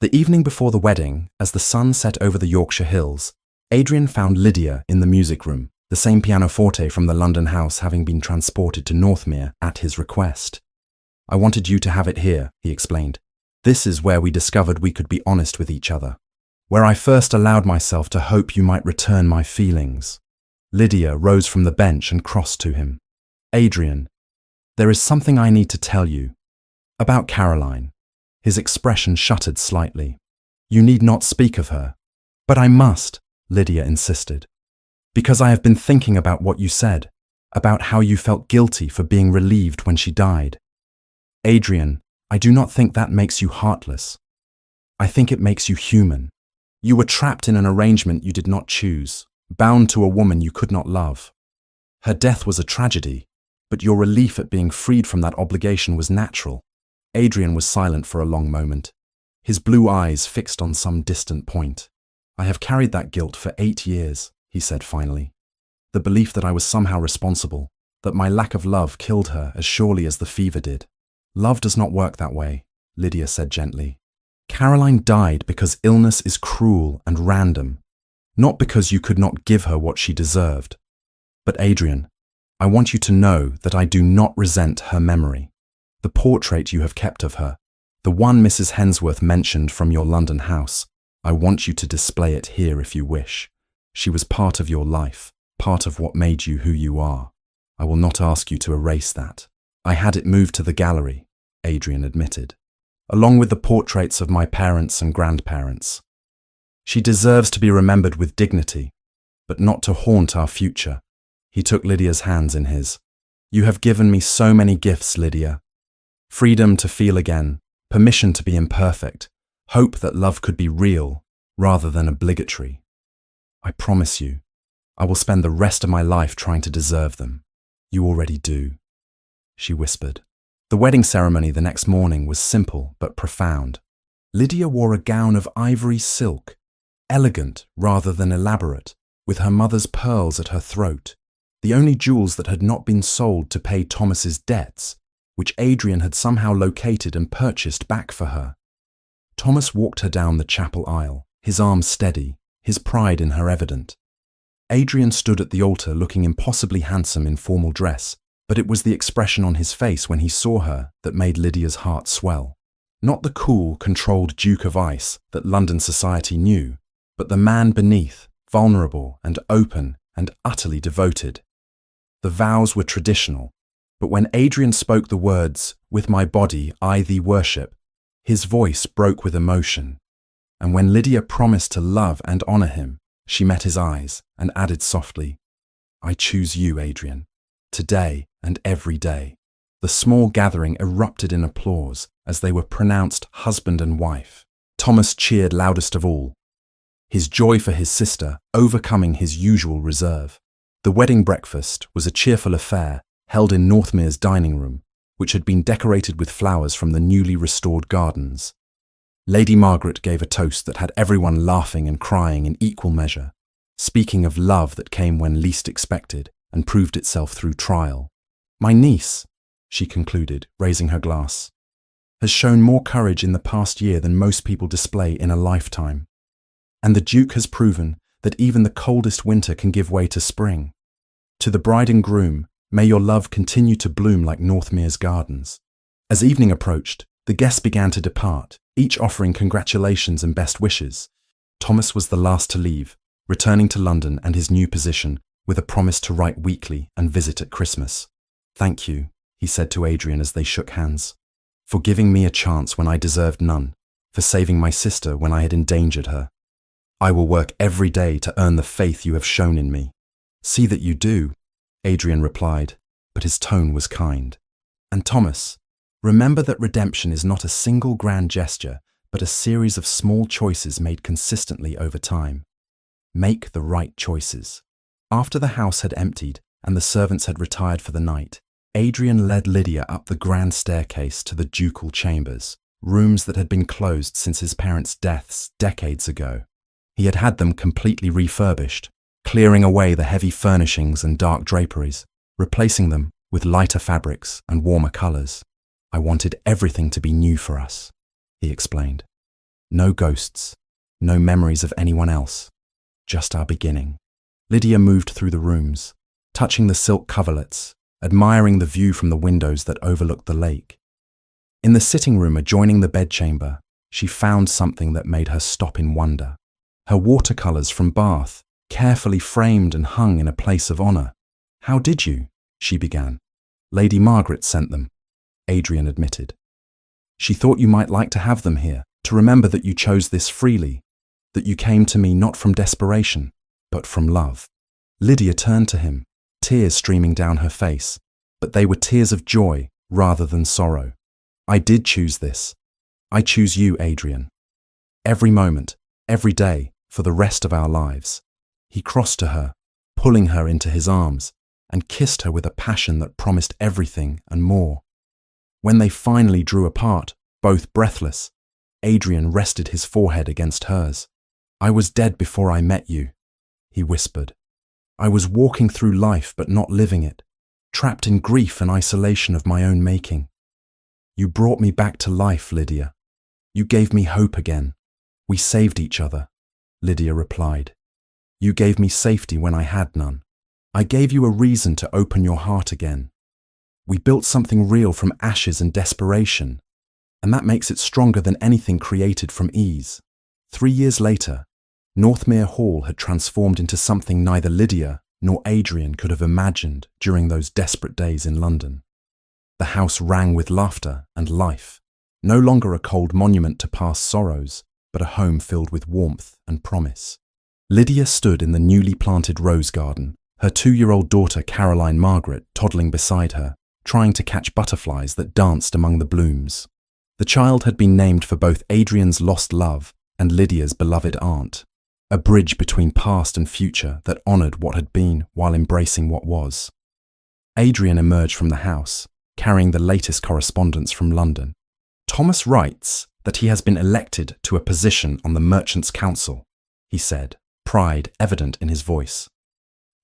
A: The evening before the wedding, as the sun set over the Yorkshire hills, Adrian found Lydia in the music room, the same pianoforte from the London house having been transported to Northmere at his request. "I wanted you to have it here," he explained. "This is where we discovered we could be honest with each other, where I first allowed myself to hope you might return my feelings." Lydia rose from the bench and crossed to him. "Adrian, there is something I need to tell you. About Caroline." His expression shuttered slightly. "You need not speak of her." "But I must," Lydia insisted. "Because I have been thinking about what you said, about how you felt guilty for being relieved when she died. Adrian, I do not think that makes you heartless. I think it makes you human. You were trapped in an arrangement you did not choose, bound to a woman you could not love. Her death was a tragedy, but your relief at being freed from that obligation was natural." Adrian was silent for a long moment, his blue eyes fixed on some distant point. "I have carried that guilt for 8 years, he said finally. "The belief that I was somehow responsible, that my lack of love killed her as surely as the fever did." "Love does not work that way," Lydia said gently. "Caroline died because illness is cruel and random, not because you could not give her what she deserved. But Adrian, I want you to know that I do not resent her memory. The portrait you have kept of her, the one Mrs. Hensworth mentioned from your London house, I want you to display it here if you wish. She was part of your life, part of what made you who you are. I will not ask you to erase that." "I had it moved to the gallery," Adrian admitted, "along with the portraits of my parents and grandparents. She deserves to be remembered with dignity, but not to haunt our future." He took Lydia's hands in his. "You have given me so many gifts, Lydia. Freedom to feel again, permission to be imperfect, hope that love could be real rather than obligatory. I promise you, I will spend the rest of my life trying to deserve them. You already do," she whispered. The wedding ceremony the next morning was simple but profound. Lydia wore a gown of ivory silk, elegant rather than elaborate, with her mother's pearls at her throat, the only jewels that had not been sold to pay Thomas's debts, which Adrian had somehow located and purchased back for her. Thomas walked her down the chapel aisle, his arm steady, his pride in her evident. Adrian stood at the altar looking impossibly handsome in formal dress, but it was the expression on his face when he saw her that made Lydia's heart swell. Not the cool, controlled Duke of Ice that London society knew, but the man beneath, vulnerable and open and utterly devoted. The vows were traditional, but when Adrian spoke the words, "With my body I thee worship," his voice broke with emotion. And when Lydia promised to love and honour him, she met his eyes and added softly, "I choose you, Adrian, today and every day." The small gathering erupted in applause as they were pronounced husband and wife. Thomas cheered loudest of all, his joy for his sister overcoming his usual reserve. The wedding breakfast was a cheerful affair held in Northmere's dining room, which had been decorated with flowers from the newly restored gardens. Lady Margaret gave a toast that had everyone laughing and crying in equal measure, speaking of love that came when least expected and proved itself through trial. "My niece," she concluded, raising her glass, "has shown more courage in the past year than most people display in a lifetime. And the Duke has proven that even the coldest winter can give way to spring. To the bride and groom, may your love continue to bloom like Northmere's gardens." As evening approached, the guests began to depart, each offering congratulations and best wishes. Thomas was the last to leave, returning to London and his new position with a promise to write weekly and visit at Christmas. "Thank you," he said to Adrian as they shook hands, "for giving me a chance when I deserved none, for saving my sister when I had endangered her. I will work every day to earn the faith you have shown in me." "See that you do," Adrian replied, but his tone was kind. "And Thomas, remember that redemption is not a single grand gesture, but a series of small choices made consistently over time. Make the right choices." After the house had emptied and the servants had retired for the night, Adrian led Lydia up the grand staircase to the ducal chambers, rooms that had been closed since his parents' deaths decades ago. He had had them completely refurbished, clearing away the heavy furnishings and dark draperies, replacing them with lighter fabrics and warmer colours. I wanted everything to be new for us, he explained. No ghosts, no memories of anyone else, just our beginning. Lydia moved through the rooms, touching the silk coverlets, admiring the view from the windows that overlooked the lake. In the sitting room adjoining the bedchamber, she found something that made her stop in wonder. Her watercolours from Bath, carefully framed and hung in a place of honour. How did you? She began. Lady Margaret sent them, Adrian admitted. She thought you might like to have them here, to remember that you chose this freely, that you came to me not from desperation, but from love. Lydia turned to him, tears streaming down her face, but they were tears of joy rather than sorrow. I did choose this. I choose you, Adrian. Every moment, every day, for the rest of our lives. He crossed to her, pulling her into his arms, and kissed her with a passion that promised everything and more. When they finally drew apart, both breathless, Adrian rested his forehead against hers. I was dead before I met you, he whispered. I was walking through life but not living it, trapped in grief and isolation of my own making. You brought me back to life, Lydia. You gave me hope again. We saved each other, Lydia replied. You gave me safety when I had none. I gave you a reason to open your heart again. We built something real from ashes and desperation, and that makes it stronger than anything created from ease. 3 years later, Northmere Hall had transformed into something neither Lydia nor Adrian could have imagined during those desperate days in London. The house rang with laughter and life, no longer a cold monument to past sorrows, but a home filled with warmth and promise. Lydia stood in the newly planted rose garden, her 2-year-old daughter Caroline Margaret toddling beside her, trying to catch butterflies that danced among the blooms. The child had been named for both Adrian's lost love and Lydia's beloved aunt, a bridge between past and future that honoured what had been while embracing what was. Adrian emerged from the house, carrying the latest correspondence from London. Thomas writes that he has been elected to a position on the Merchants' Council, he said, pride evident in his voice.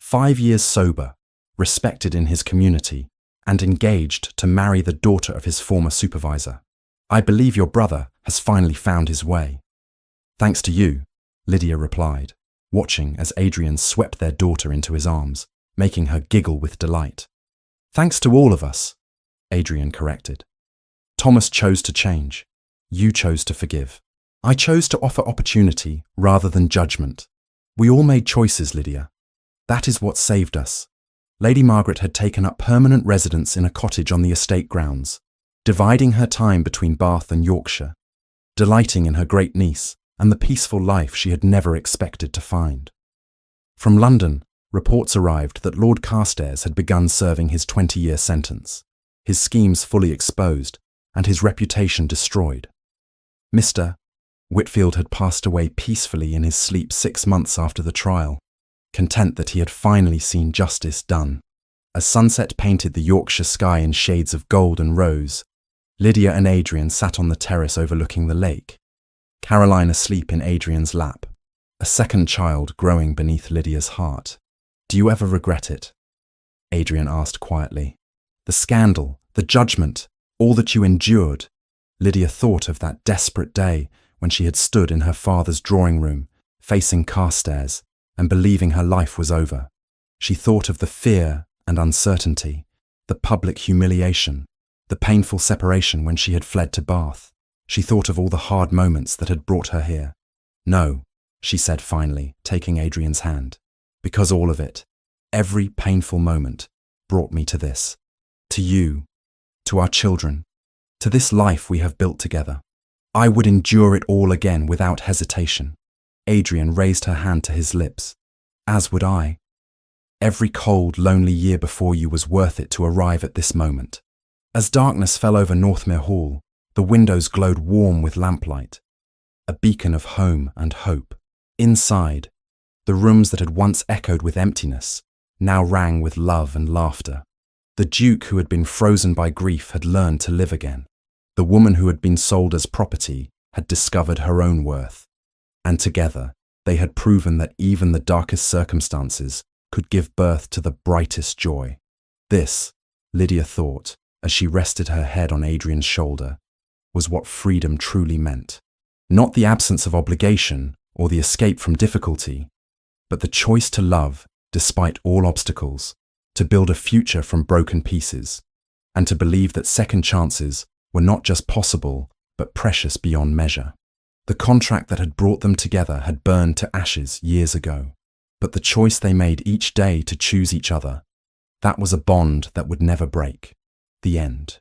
A: 5 years sober, respected in his community, and engaged to marry the daughter of his former supervisor. I believe your brother has finally found his way. Thanks to you, Lydia replied, watching as Adrian swept their daughter into his arms, making her giggle with delight. Thanks to all of us, Adrian corrected. Thomas chose to change. You chose to forgive. I chose to offer opportunity rather than judgment. We all made choices, Lydia. That is what saved us. Lady Margaret had taken up permanent residence in a cottage on the estate grounds, dividing her time between Bath and Yorkshire, delighting in her great niece and the peaceful life she had never expected to find. From London, reports arrived that Lord Carstairs had begun serving his 20-year sentence, his schemes fully exposed and his reputation destroyed. Mr. Whitfield had passed away peacefully in his sleep 6 months after the trial, content that he had finally seen justice done. As sunset painted the Yorkshire sky in shades of gold and rose, Lydia and Adrian sat on the terrace overlooking the lake, Caroline asleep in Adrian's lap, a second child growing beneath Lydia's heart. Do you ever regret it? Adrian asked quietly. The scandal, the judgment, all that you endured. Lydia thought of that desperate day when she had stood in her father's drawing room, facing Carstairs, and believing her life was over. She thought of the fear and uncertainty, the public humiliation, the painful separation when she had fled to Bath. She thought of all the hard moments that had brought her here. No, she said finally, taking Adrian's hand, because all of it, every painful moment, brought me to this, to you, to our children, to this life we have built together. I would endure it all again without hesitation. Adrian raised her hand to his lips. As would I. Every cold, lonely year before you was worth it to arrive at this moment. As darkness fell over Northmere Hall, the windows glowed warm with lamplight, a beacon of home and hope. Inside, the rooms that had once echoed with emptiness now rang with love and laughter. The Duke, who had been frozen by grief, had learned to live again. The woman who had been sold as property had discovered her own worth, and together they had proven that even the darkest circumstances could give birth to the brightest joy. This, Lydia thought, as she rested her head on Adrian's shoulder, was what freedom truly meant. Not the absence of obligation or the escape from difficulty, but the choice to love despite all obstacles, to build a future from broken pieces, and to believe that second chances were not just possible, but precious beyond measure. The contract that had brought them together had burned to ashes years ago, but the choice they made each day to choose each other, that was a bond that would never break. The end.